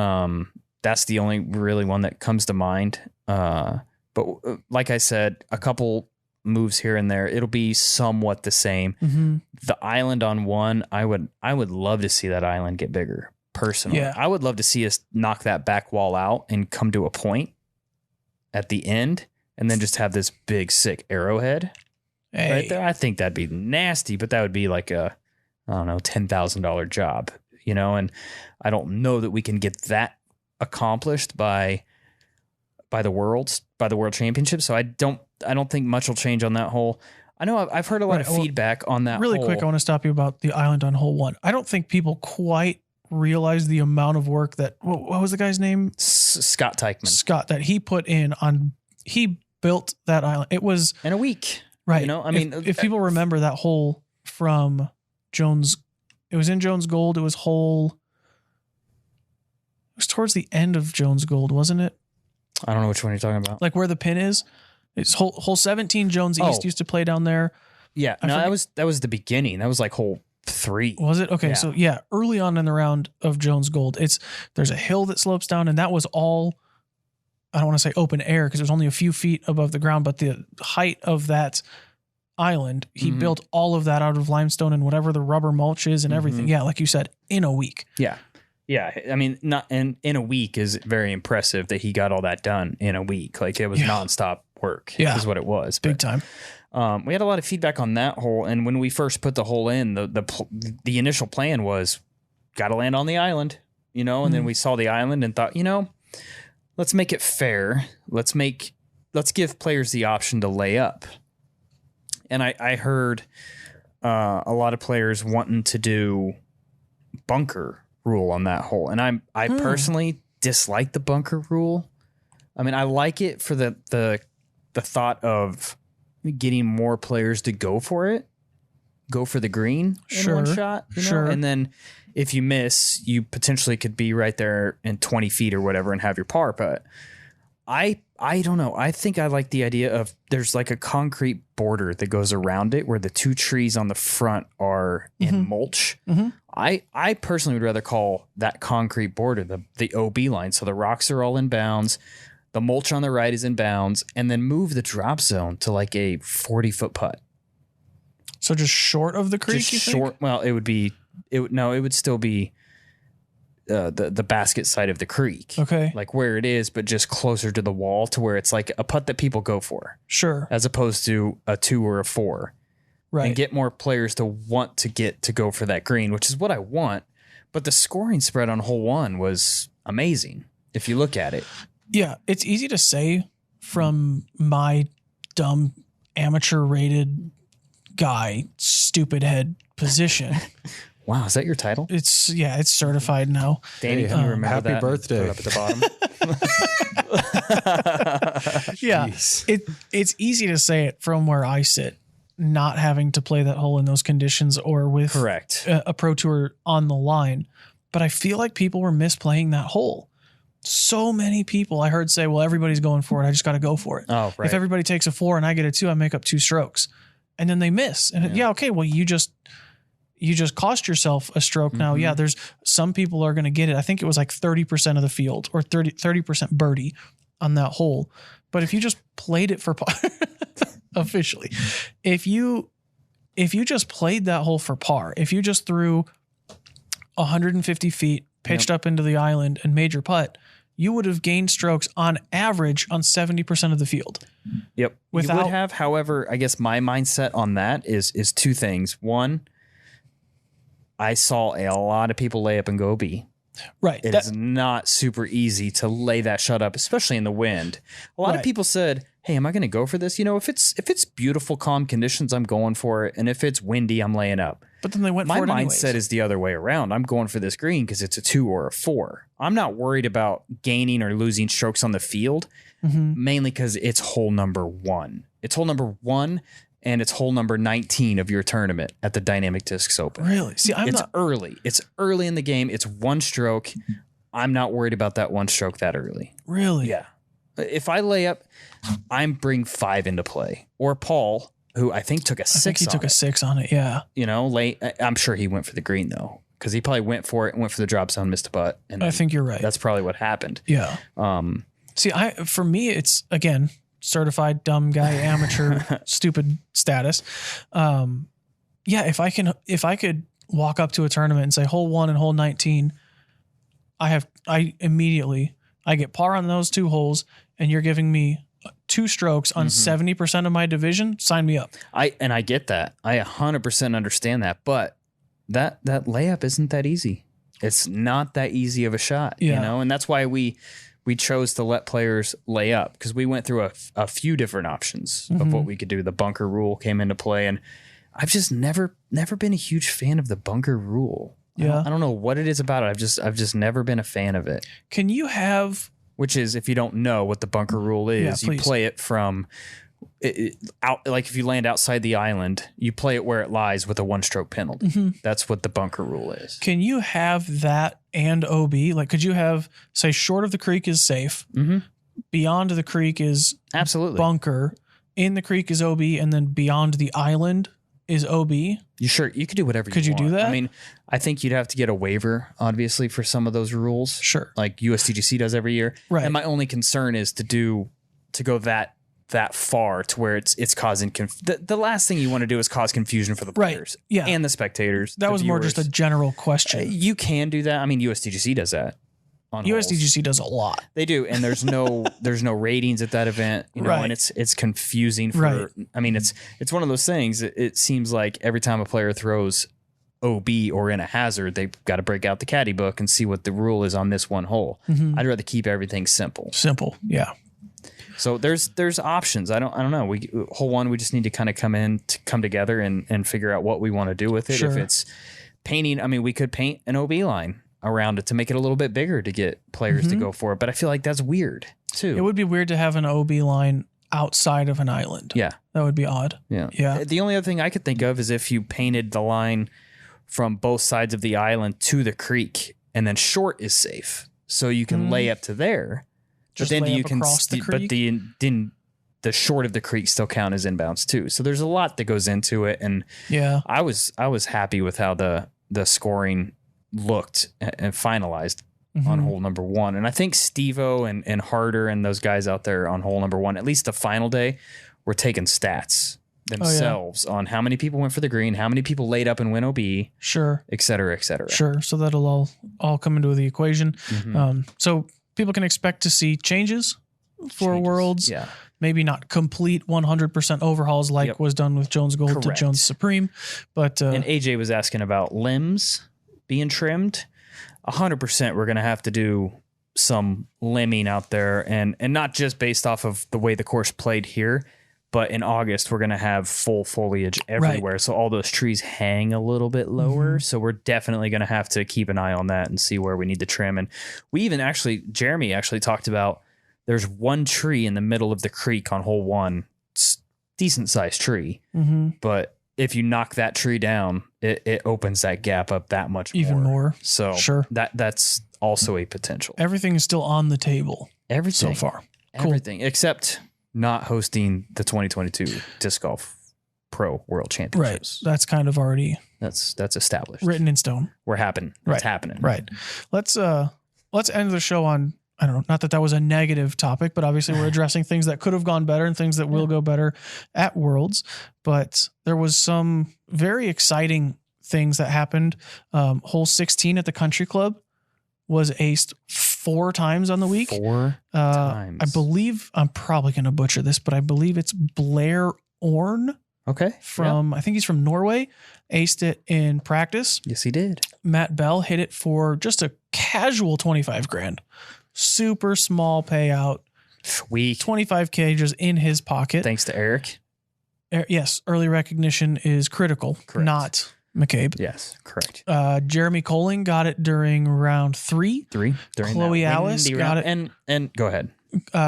That's the only really one that comes to mind. But like I said, a couple moves here and there, it'll be somewhat the same. The island on one, I would love to see that island get bigger personally. Yeah. I would love to see us knock that back wall out and come to a point at the end and then just have this big sick arrowhead right there. I think that'd be nasty, but that would be like a, I don't know, $10,000 job, you know, and I don't know that we can get that accomplished by the World Championship. So I don't think much will change on that hole. I know I've heard a lot of feedback on that really hole. quick, I want to stop you about the island on hole 1. I don't think people quite realize the amount of work that, what was the guy's name? Scott Teichman. Scott, that he put in on, he built that island. It was In a week. right. You know, I mean, if people remember that hole from Jones, it was in Jones Gold. It was towards the end of Jones Gold, wasn't it? I don't know which one you're talking about. Like where the pin is. It's hole 17. Jones East used to play down there. Yeah. No, that was the beginning. That was like hole 3. Was it? Okay. Yeah. So yeah, early on in the round of Jones Gold, there's a hill that slopes down, and that was all, I don't want to say open air because it was only a few feet above the ground, but the height of that island, he built all of that out of limestone and whatever the rubber mulch is and everything. Yeah. Like you said, in a week. Yeah. Yeah. I mean, in a week is very impressive that he got all that done in a week. Like it was nonstop work. Yeah. Is what it was. Big time. We had a lot of feedback on that hole, and when we first put the hole in, the initial plan was got to land on the island, and then we saw the island and thought, let's make it fair. Let's give players the option to lay up. And I heard a lot of players wanting to do bunker rule on that hole, and I personally dislike the bunker rule. I mean, I like it for the thought of getting more players to go for the green in one shot, and then if you miss, you potentially could be right there in 20 feet or whatever and have your par. But I don't know. I think I like the idea of there's like a concrete border that goes around it where the two trees on the front are in mulch. Mm-hmm. I personally would rather call that concrete border the OB line. So the rocks are all in bounds. The mulch on the right is in bounds, and then move the drop zone to like a 40-foot putt. So just short of the creek, you think? Well, it would still be the basket side of the creek. Okay. Like where it is, but just closer to the wall to where it's like a putt that people go for. Sure. As opposed to a 2 or a 4. Right. And get more players to want to go for that green, which is what I want. But the scoring spread on hole 1 was amazing if you look at it. Yeah, it's easy to say from my dumb amateur rated guy, stupid head position. Wow, is that your title? It's certified now. Danny, can you remember happy that? birthday. Put it up at the bottom. Yeah, it's easy to say it from where I sit, not having to play that hole in those conditions or with correct a pro tour on the line. But I feel like people were misplaying that hole. So many people I heard say, well, everybody's going for it. I just got to go for it. Oh, right. If everybody takes a 4 and I get a 2, I make up 2 strokes. And then they miss. And okay, well, you just cost yourself a stroke now. Yeah, there's some people are going to get it. I think it was like 30% of the field or 30% birdie on that hole. But if you just played it for par, officially, if you just played that hole for par, if you just threw 150 feet, pitched up into the island and made your putt, you would have gained strokes on average on 70% of the field. Yep. You would have. However, I guess my mindset on that is 2 things. One, I saw a lot of people lay up and go B. Right. It is not super easy to lay that shot up, especially in the wind. A lot of people said, hey, am I going to go for this? If it's beautiful, calm conditions, I'm going for it. And if it's windy, I'm laying up. But then they went for it My anyways. mindset is the other way around. I'm going for this green because it's a 2 or a 4. I'm not worried about gaining or losing strokes on the field, mainly because it's hole number 1. It's hole number 1. And it's hole number 19 of your tournament at the Dynamic Discs Open. Really? See, it's early. It's early in the game. It's 1 stroke. I'm not worried about that 1 stroke that early. Really? Yeah. If I lay up, I'm bring 5 into play. Or Paul, who I think took a 6 on it. I think he took a 6 on it, yeah. Late. I'm sure he went for the green, though, because he probably went for it, went for the drop zone, missed a putt. And I think you're right. That's probably what happened. Yeah. See, for me, it's, again, certified dumb guy, amateur, stupid status. If I could walk up to a tournament and say hole 1 and hole 19, I immediately get par on those 2 holes, and you're giving me 2 strokes on 70% of my division. Sign me up. I get that. I 100% understand that, but that layup isn't that easy. It's not that easy of a shot, and that's why we chose to let players lay up, because we went through a few different options of what we could do. The bunker rule came into play, and I've just never been a huge fan of the bunker rule. Yeah. I don't know what it is about it. I've just never been a fan of it. Can you have... Which is, if you don't know what the bunker rule is, you play it from... out, like if you land outside the island, you play it where it lies with a 1-stroke penalty. That's what the bunker rule is. Can you have that and OB? Like, could you have, say, short of the creek is safe, beyond the creek is absolutely bunker, in the creek is OB, and then beyond the island is OB? You could do whatever you want. Could you do that? I mean, I think you'd have to get a waiver, obviously, for some of those rules. Sure. Like USDGC does every year. Right. And my only concern is to go that far to where it's causing the last thing you want to do is cause confusion for the players and the spectators. That was more just a general question. You can do that. I mean, USDGC does that. on holes. USDGC does a lot. They do, and there's no ratings at that event, you know, Right. and it's confusing for. Right. I mean, it's one of those things. It seems like every time a player throws OB or in a hazard, they've got to break out the caddy book and see what the rule is on this one hole. Mm-hmm. I'd rather keep everything simple. Simple, yeah. So there's options. I don't know. Hole one, we just need to kind of come together and figure out what we want to do with it. Sure. If it's painting, I mean, we could paint an OB line around it to make it a little bit bigger to get players to go for it. But I feel like that's weird too. It would be weird to have an OB line outside of an island. Yeah. That would be odd. Yeah. Yeah. The only other thing I could think of is if you painted the line from both sides of the island to the creek, and then short is safe. So you can lay up to there. Just but then lay you up can across the creek? But the short of the creek still count as inbounds too. So there's a lot that goes into it. And Yeah. I was happy with how the scoring looked and finalized on hole number one. And I think Steve-O and Harder and those guys out there on hole number one, at least the final day, were taking stats themselves on how many people went for the green, how many people laid up and went OB, Sure. et cetera, et cetera. Sure. So that'll all come into the equation. So people can expect to see changes for Worlds. Yeah. Maybe not complete 100% overhauls like was done with Jones Gold to Correct. Jones Supreme, but And AJ was asking about limbs being trimmed. 100% we're going to have to do some limbing out there, and not just based off of the way the course played here, but in August we're going to have full foliage everywhere. So all those trees hang a little bit lower. So we're definitely going to have to keep an eye on that and see where we need to trim. And we even Jeremy actually talked about there's one tree in the middle of the creek on hole one. It's decent sized tree, but if you knock that tree down, it opens that gap up that much even more. So Sure. that's also a potential. Everything is still on the table Everything so far. Cool. everything except not hosting the 2022 Disc Golf Pro World Right. Championships. That's kind of already That's established. written in stone. We're happening. Right. It's happening. Right. Let's end the show on, I don't know, not that was a negative topic, but obviously we're addressing things that could have gone better and things that will go better at Worlds. But there was some very exciting things that happened. Hole 16 at the Country Club was aced 4 times on the week. 4 times. I believe, I'm probably going to butcher this, but I believe it's Blair Orn Okay. from, I think he's from Norway, aced it in practice. Yes, he did. Matt Bell hit it for just a casual 25 grand. Super small payout. Weak. 25K just in his pocket. Thanks to Eric. Yes, early recognition is critical, Correct. not McCabe. Yes, correct. Jeremy Colling got it during round 3. 3 during Chloe that Alice windy got round. And go ahead.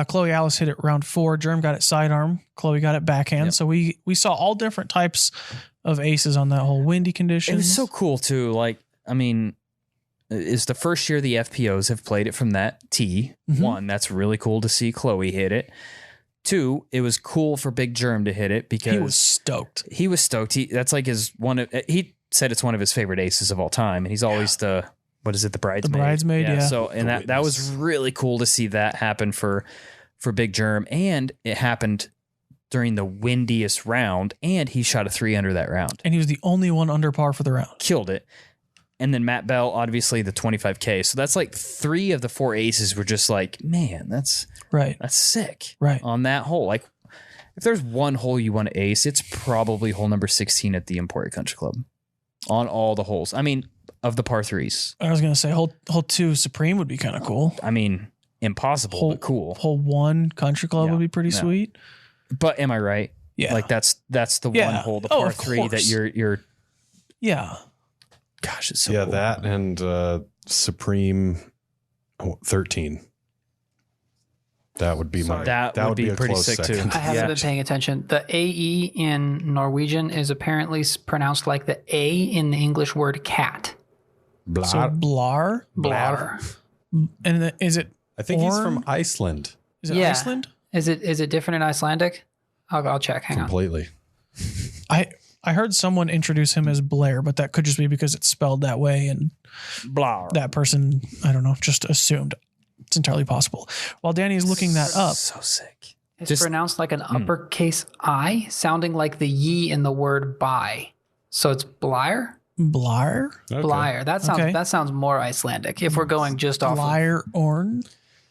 Chloe Alice hit it round 4. Jerm got it sidearm. Chloe got it backhand. Yep. So we saw all different types of aces on that whole windy condition. It was so cool too. Like, I mean, it's the first year the FPOs have played it from that tee. One, that's really cool to see Chloe hit it. 2, it was cool for Big Germ to hit it because he was stoked. That's like he said it's one of his favorite aces of all time. And he's always the bridesmaid? The bridesmaid, yeah. So, and that was really cool to see that happen for Big Germ. And it happened during the windiest round, and he shot a 3 under that round. And he was the only one under par for the round. Killed it. And then Matt Bell, obviously the 25K. So that's like 3 of the 4 aces were just like, man, that's sick. Right. On that hole. Like, if there's one hole you want to ace, it's probably hole number 16 at the Emporia Country Club. On all the holes. I mean, of the par 3s. I was going to say hole 2 Supreme would be kind of cool. I mean, impossible, but cool. Hole 1 Country Club would be pretty sweet. But am I right? Yeah. Like that's the one hole, the par 3 that you're. Yeah. Gosh, it's so cool. That and Supreme 13. That would be my. That would be a pretty close sick second. too. I haven't been paying attention. The AE in Norwegian is apparently pronounced like the A in the English word cat. Blar. So Blar. Blar. And is it? I think he's Orn? from Iceland. Is it Yeah. Iceland? Is it different in Icelandic? I'll check. Hang on. Completely. I heard someone introduce him as Blair, but that could just be because it's spelled that way, and Blah. that person, I don't know, just assumed. It's entirely possible. While Danny is looking that up, So sick. It's pronounced like an uppercase I, sounding like the ye in the word buy. So it's Blair? Blair? Okay. Blair. That sounds more Icelandic. If we're going just off Blair Orn?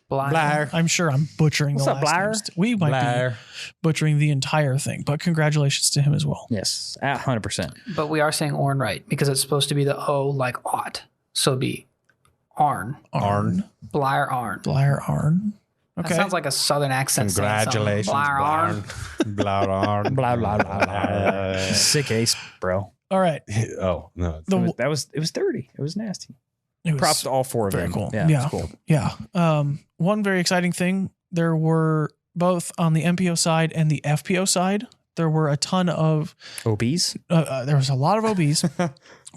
Blair. I'm sure I'm butchering What's the up, last Blair? names. We might be butchering the entire thing, but congratulations to him as well. Yes, 100%. But we are saying Orn right because it's supposed to be the O like ought. So it'd be Arn. Blair Arn. Blair Arn. Okay. That sounds like a southern accent. Congratulations, Blair Arn. Blair Arn. Blah, blah, blah, blah. Sick ace, bro. All right. Oh, no. It was dirty. It was nasty. It was Props to all four of very them. cool. Yeah, Yeah. it's cool. Yeah. One very exciting thing, there were both on the MPO side and the FPO side, there were a ton of OBs? there was a lot of OBs,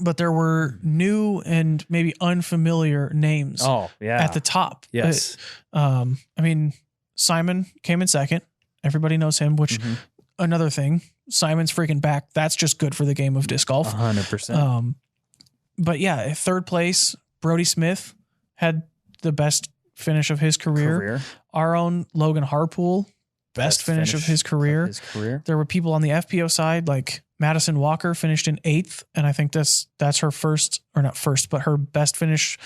but there were new and maybe unfamiliar names Oh, yeah. at the top. Yes. I mean, Simon came in second. Everybody knows him, which another thing, Simon's freaking back. That's just good for the game of disc golf. 100%. But yeah, third place, Brody Smith had the best finish of his career. Our own Logan Harpool, best finish of his career. There were people on the FPO side, like Madison Walker finished in 8th. And I think that's her first, or not first, but her best finish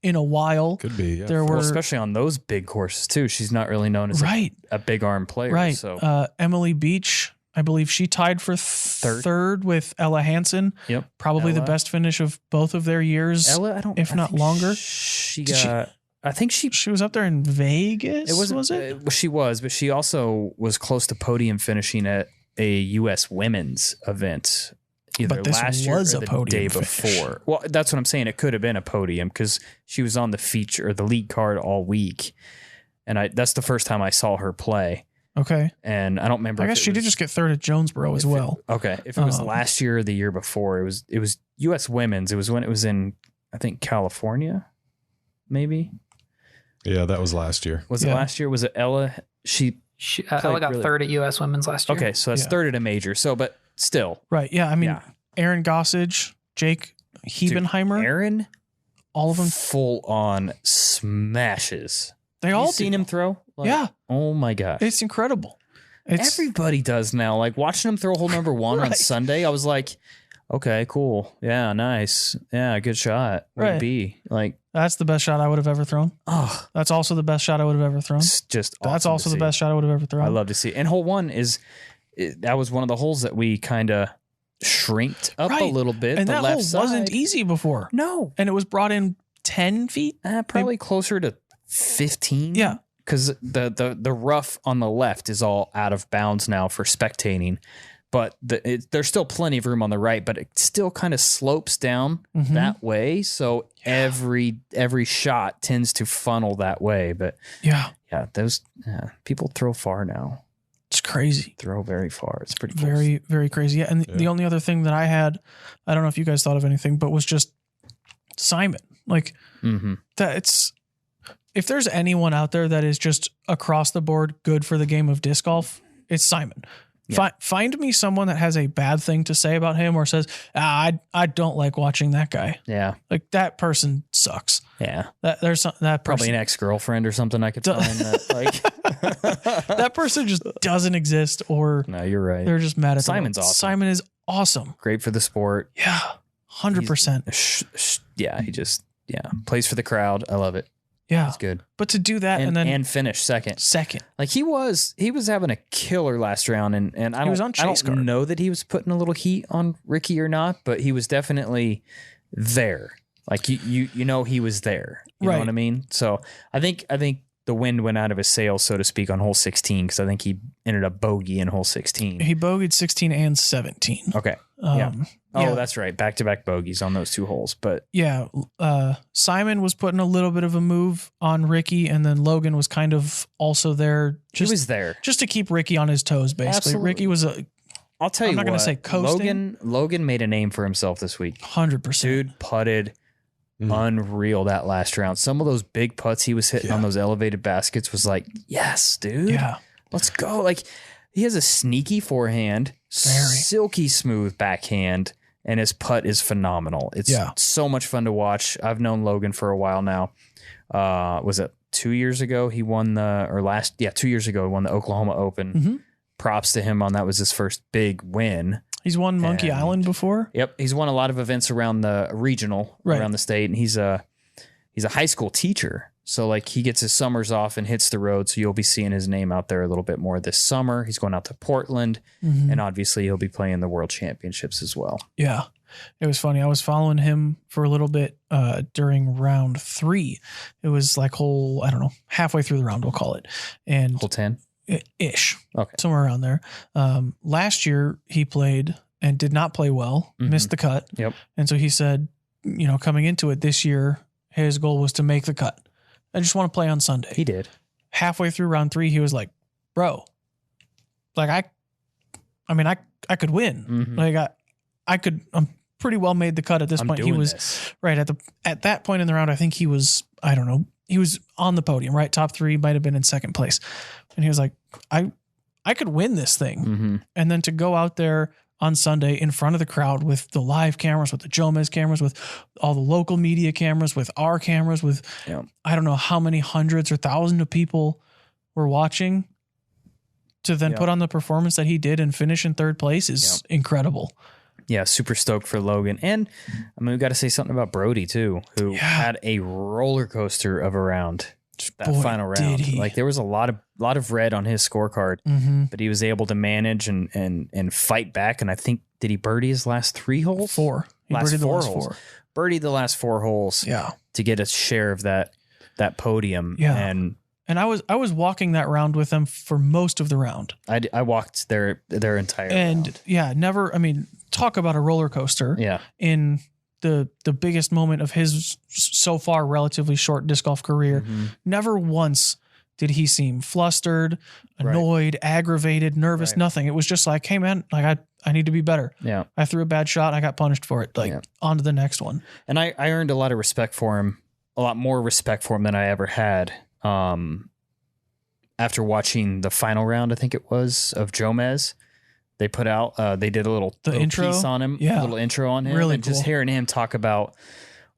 in a while. Could be. Yeah. There were, especially on those big courses too. She's not really known as a big arm player. Right. So Emily Beach, I believe she tied for third with Ella Hansen. Yep. Probably the best finish of both of their years. Ella, if not longer. I think she was up there in Vegas. Was it? She was, but she also was close to podium finishing at a U.S. women's event either last year or the day before. Well, that's what I'm saying. It could have been a podium because she was on the feature or the lead card all week, and that's the first time I saw her play. Okay. And I don't remember. I guess she did just get third at Jonesboro as well. If it was last year or the year before, it was U.S. women's. It was when it was in, I think, California, maybe. Yeah, that was last year. Was it last year? Was it Ella? Ella got third at U.S. women's last year. Okay, so that's third at a major. So, but still. Right. Yeah. I mean, Aaron Gossage, Jake Hebenheimer. Aaron, all of them full on smashes. They all seen him throw? Yeah. Oh my gosh. It's incredible. Everybody does now. Like watching him throw hole number 1 on Sunday, I was like, okay, cool. Yeah, nice. Yeah, good shot. Where'd it be? Like, that's the best shot I would have ever thrown. Oh, that's also the best shot I would have ever thrown. It's just awesome. That's also the best shot I would have ever thrown. I love to see. And hole 1 that was one of the holes that we kind of shrinked up a little bit. And the that left hole wasn't easy before. No. And it was brought in 10 feet? Probably closer to 15. Yeah. Because the rough on the left is all out of bounds now for spectating. But there's still plenty of room on the right, but it still kind of slopes down that way. So every shot tends to funnel that way. But those people throw far now. It's crazy. Throw very far. It's pretty cool. Very, very crazy. Yeah. And the only other thing that I had, I don't know if you guys thought of anything, but was just Simon. Like that if there's anyone out there that is just across the board good for the game of disc golf, it's Simon. Yeah. Find me someone that has a bad thing to say about him or says, I don't like watching that guy. Yeah. Like that person sucks. Yeah. That person, probably an ex-girlfriend or something I could find that like that person just doesn't exist or no, you're right. They're just mad at Simon's awesome. Simon is awesome. Great for the sport. Yeah. 100%. He plays for the crowd. I love it. Yeah. It's good. But to do that and finish second. Like he was having a killer last round and I don't know that he was putting a little heat on Ricky or not, but he was definitely there. Like you know he was there. You know what I mean? So I think the wind went out of his sails, so to speak, on hole 16 because I think he ended up bogey in hole 16. He bogeyed 16 and 17. Okay. That's right. Back-to-back bogeys on those 2 holes. But Simon was putting a little bit of a move on Ricky, and then Logan was kind of also there. He was there. Just to keep Ricky on his toes, basically. Absolutely. Ricky was I'll tell you what. I'm not going to say coasting. Logan made a name for himself this week. 100%. Dude putted unreal that last round. Some of those big putts he was hitting on those elevated baskets was like, yes, dude. Yeah. Let's go. Like, he has a sneaky forehand, silky smooth backhand, and his putt is phenomenal. It's so much fun to watch. I've known Logan for a while now. Was it 2 years ago? He won 2 years ago, he won the Oklahoma Open. Props to him on that was his first big win. He's won Monkey And- Island before. Yep, he's won a lot of events around the regional, Right. around the state, and he's a high school teacher. So like he gets his summers off and hits the road. So you'll be seeing his name out there a little bit more this summer. He's going out to Portland, and obviously he'll be playing the World Championships as well. Yeah. It was funny. I was following him for a little bit during round 3. It was like I don't know, halfway through the round, we'll call it. And Hole 10? ish. Okay. Somewhere around there. Last year he played and did not play well, missed the cut. Yep. And so he said, coming into it this year, his goal was to make the cut. I just want to play on Sunday. He did. Halfway through round 3, he was like, bro, like I could win. Mhm. Like I'm pretty well made the cut at this I'm point. He doing was this. right at that point in the round. I think he was, I don't know, he was on the podium, right? Top 3, might have been in second place. And he was like, I could win this thing. Mm-hmm. And then to go out there on Sunday in front of the crowd with the live cameras, with the Jomez cameras, with all the local media cameras, with our cameras, with I don't know how many hundreds or thousands of people were watching, to then put on the performance that he did and finish in 3rd place is incredible. Yeah, super stoked for Logan. And I mean, we got to say something about Brody too, who had a roller coaster of a round. That Boy, final round, did he. like there was a lot of red on his scorecard, but he was able to manage and fight back. And I think, did he birdie his last 3 holes? 4. He Last birdied the 4 last holes. 4. Birdied the last 4 holes. Yeah. To get a share of that podium. Yeah. And I was walking that round with them for most of the round. I walked their entire round. Never. I mean, talk about a roller coaster. Yeah. In the biggest moment of his so far relatively short disc golf career, never once did he seem flustered, annoyed, aggravated, nervous, nothing. It was just like, hey man, like I need to be better. Yeah. I threw a bad shot. I got punished for it. Like on to the next one. And I earned a lot of respect for him, a lot more respect for him than I ever had. After watching the final round, I think it was, of Jomez, they put out, they did a little intro piece on him, little intro on him. Really and just hearing him talk about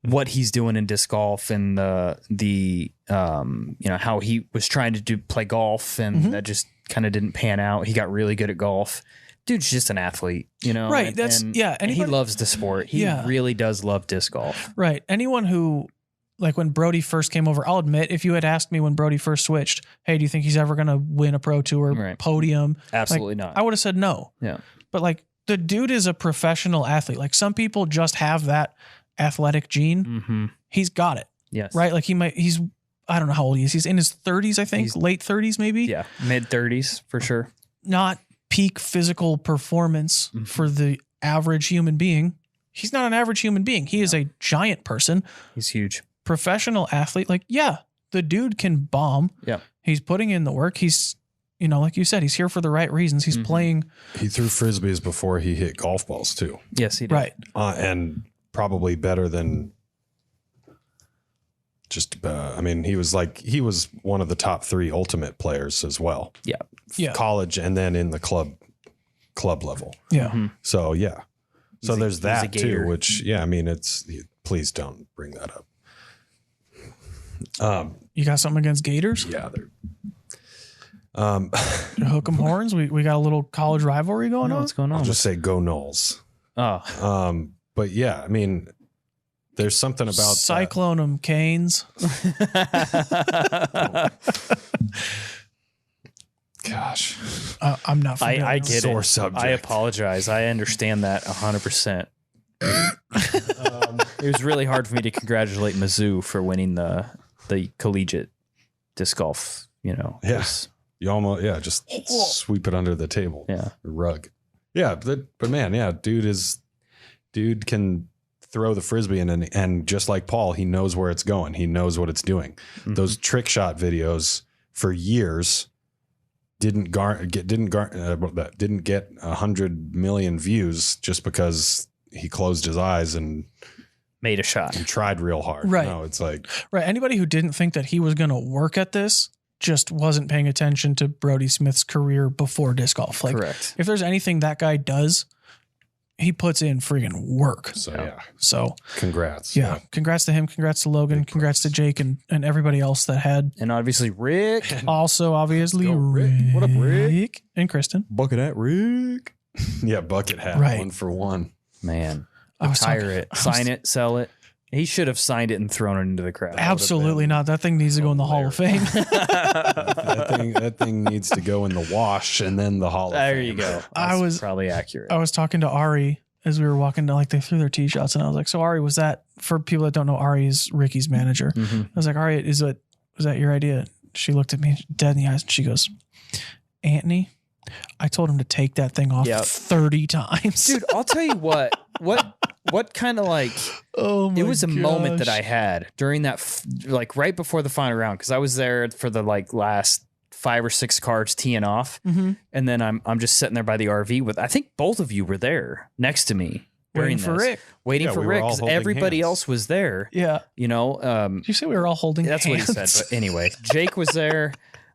what he's doing in disc golf and the how he was trying to play golf and that just kind of didn't pan out. He got really good at golf. Dude's just an athlete, Right. And he loves the sport. He really does love disc golf. Right. Anyone who, like when Brody first came over, I'll admit, if you had asked me when Brody first switched, hey, do you think he's ever going to win a pro tour podium? Absolutely not. I would have said no. Yeah. But like the dude is a professional athlete. Like some people just have that athletic gene. He's got it. Yes. Right. Like he's, I don't know how old he is. He's in his 30s, I think, late 30s, maybe. Yeah. Mid 30s for sure. Not peak physical performance for the average human being. He's not an average human being. He is a giant person. He's huge. Professional athlete. Like, the dude can bomb. Yeah. He's putting in the work. He's, like you said, he's here for the right reasons. He's playing. He threw Frisbees before he hit golf balls too. Yes, he did. Right. And probably better than just, he was one of the top 3 ultimate players as well. Yeah. Yeah. College and then in the club level. Yeah. So, So there's that too, which, it's, please don't bring that up. You got something against Gators? Yeah. They're, Hook 'em horns. We got a little college rivalry going on. What's going on? I'll just say go Knowles. Oh. But there's something about Cyclone 'em Canes. Gosh, I'm not. I get sore it. subject. I apologize. I understand that 100%. It was really hard for me to congratulate Mizzou for winning the collegiate disc golf. Yes, you almost just sweep it under the table. Yeah, rug. Yeah, but man, dude can throw the Frisbee and just like Paul, he knows where it's going. He knows what it's doing. Those trick shot videos for years didn't get 100 million views just because he closed his eyes and made a shot and tried real hard. Right. No, it's like anybody who didn't think that he was going to work at this just wasn't paying attention to Brody Smith's career before disc golf. Like, correct. If there's anything that guy does, he puts in friggin' work. So congrats. Yeah. Congrats to him. Congrats to Logan. Congrats to Jake and everybody else that had. And obviously Rick. Also, obviously, Rick. What What up, Rick? And Kristen. Bucket at Rick. Yeah, bucket hat, Right. 1 for 1. Man, I was retire talking- it, sign it, sell it. He should have signed it and thrown it into the crowd. Absolutely not. That thing needs to go in the Hall of Fame. that thing needs to go in the wash and then the Hall of There Fame. you go. I That's was- probably accurate. I was talking to Ari as we were walking to, like, they threw their tee shots, and I was like, so Ari, was that, for people that don't know, Ari is Ricky's manager. Mhm. I was like, Ari, was that your idea? She looked at me dead in the eyes and she goes, Anthony, I told him to take that thing off Yep. 30 times. Dude, I'll tell you what kind of like, Oh my it was a moment that gosh. I had during that, like right before the final round, because I was there for the like last 5 or 6 cards teeing off, Mhm. and then I'm just sitting there by the RV with, I think both of you were there next to me during Waiting for this. Rick. Waiting Yeah, for we were Rick, all 'cause holding everybody hands. else was there. Yeah. You know, Did you say we were all holding that's hands? what he said. But anyway, Jake was there,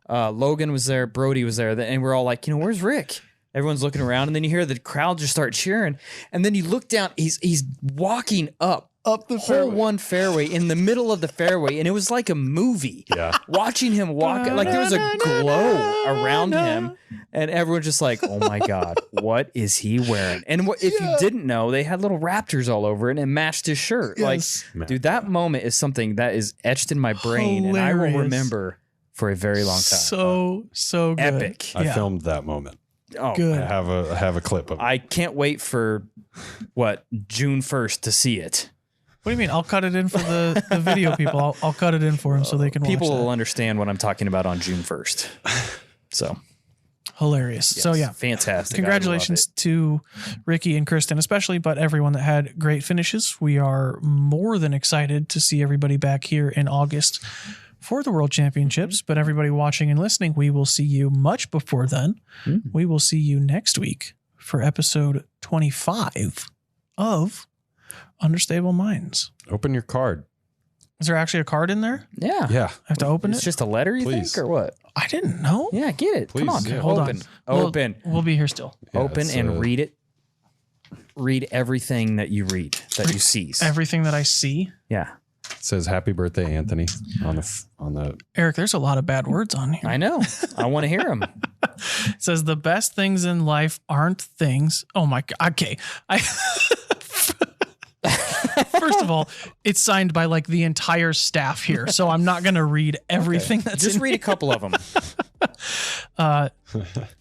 Logan was there, Brody was there, and we're all like, you know, where's Rick? Everyone's looking around, and then you hear the crowd just start cheering, and then you look down. He's walking up the hole 1 fairway in the middle of the fairway, and it was like a movie. Yeah. Watching him walk, like there was a glow around him, and everyone's just like, "Oh my god, what is he wearing?" And if you didn't know, they had little raptors all over it, and it matched his shirt. Yes. Like, dude, that moment is something that is etched in my brain, and I will Hilarious. remember for a very long time. So good. Epic. I Yeah. filmed that moment. Oh, Good. I have a clip of it. I can't wait for June 1st to see it. What do you mean? I'll cut it in for the video people. I'll cut it in for them so they can People watch will that. understand what I'm talking about on June 1st. So, Hilarious. yes, So yeah, fantastic. congratulations to Ricky and Kristin, especially, but everyone that had great finishes. We are more than excited to see everybody back here in August for the World Championships. But everybody watching and listening, we will see you much before then. We will see you next week for episode 25 of Understable Minds. Open your card. Is there actually a card in there? Yeah. Yeah. I have to open It's it? just a letter, you Please. think, or what? I didn't know. Yeah, get it. Come Please, on. yeah. Hold Open. on. Open. We'll be here still. Yeah, Open it's, and read it. Read everything that you read, that you seize. Everything that I see. Yeah. It says happy birthday, Anthony, on the Eric, there's a lot of bad words on here. I know. I want to hear them. It says the best things in life aren't things. Oh my God. Okay. First of all, it's signed by like the entire staff here. So I'm not going to read everything that's Just in read a couple of them.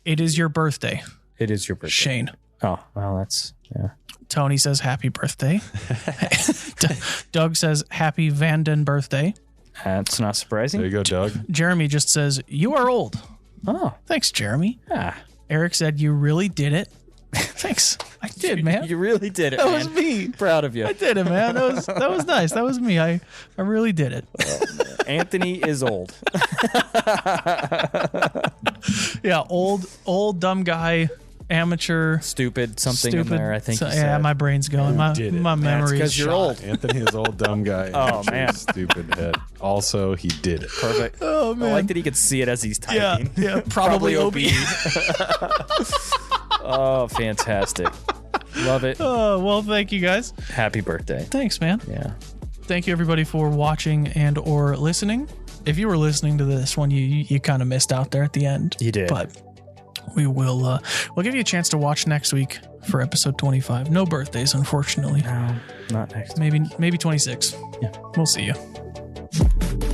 It is your birthday, It is your birthday. Shane. Oh, well, that's, yeah. Tony says happy birthday. Doug says happy Vanden birthday. That's not surprising. There you go, Doug. Jeremy just says you are old. Oh, Thanks, Jeremy. yeah. Eric said you really did it. Thanks. I did, man. You really did it, That man. was me. Proud of you. I did it, man. That was nice. That was me. I really did it. Anthony is old. Yeah, old dumb guy, amateur, Stupid, something stupid. in there, I think. So, you yeah, said. my brain's going. My did it? memory is 'cause you're shot. old. Anthony is old dumb guy. Oh, amateur, man. Stupid head. Also, he did it. Perfect. Oh I man. like that he could see it as he's yeah, typing. yeah, probably OB. Oh, fantastic. Love it. Oh, well, thank you guys. Happy birthday. Thanks, man. Yeah. Thank you everybody for watching and or listening. If you were listening to this one, you kind of missed out there at the end. You did. But we will we'll give you a chance to watch next week for episode 25. No birthdays, unfortunately. No, not next. Maybe 26. Yeah. We'll see you.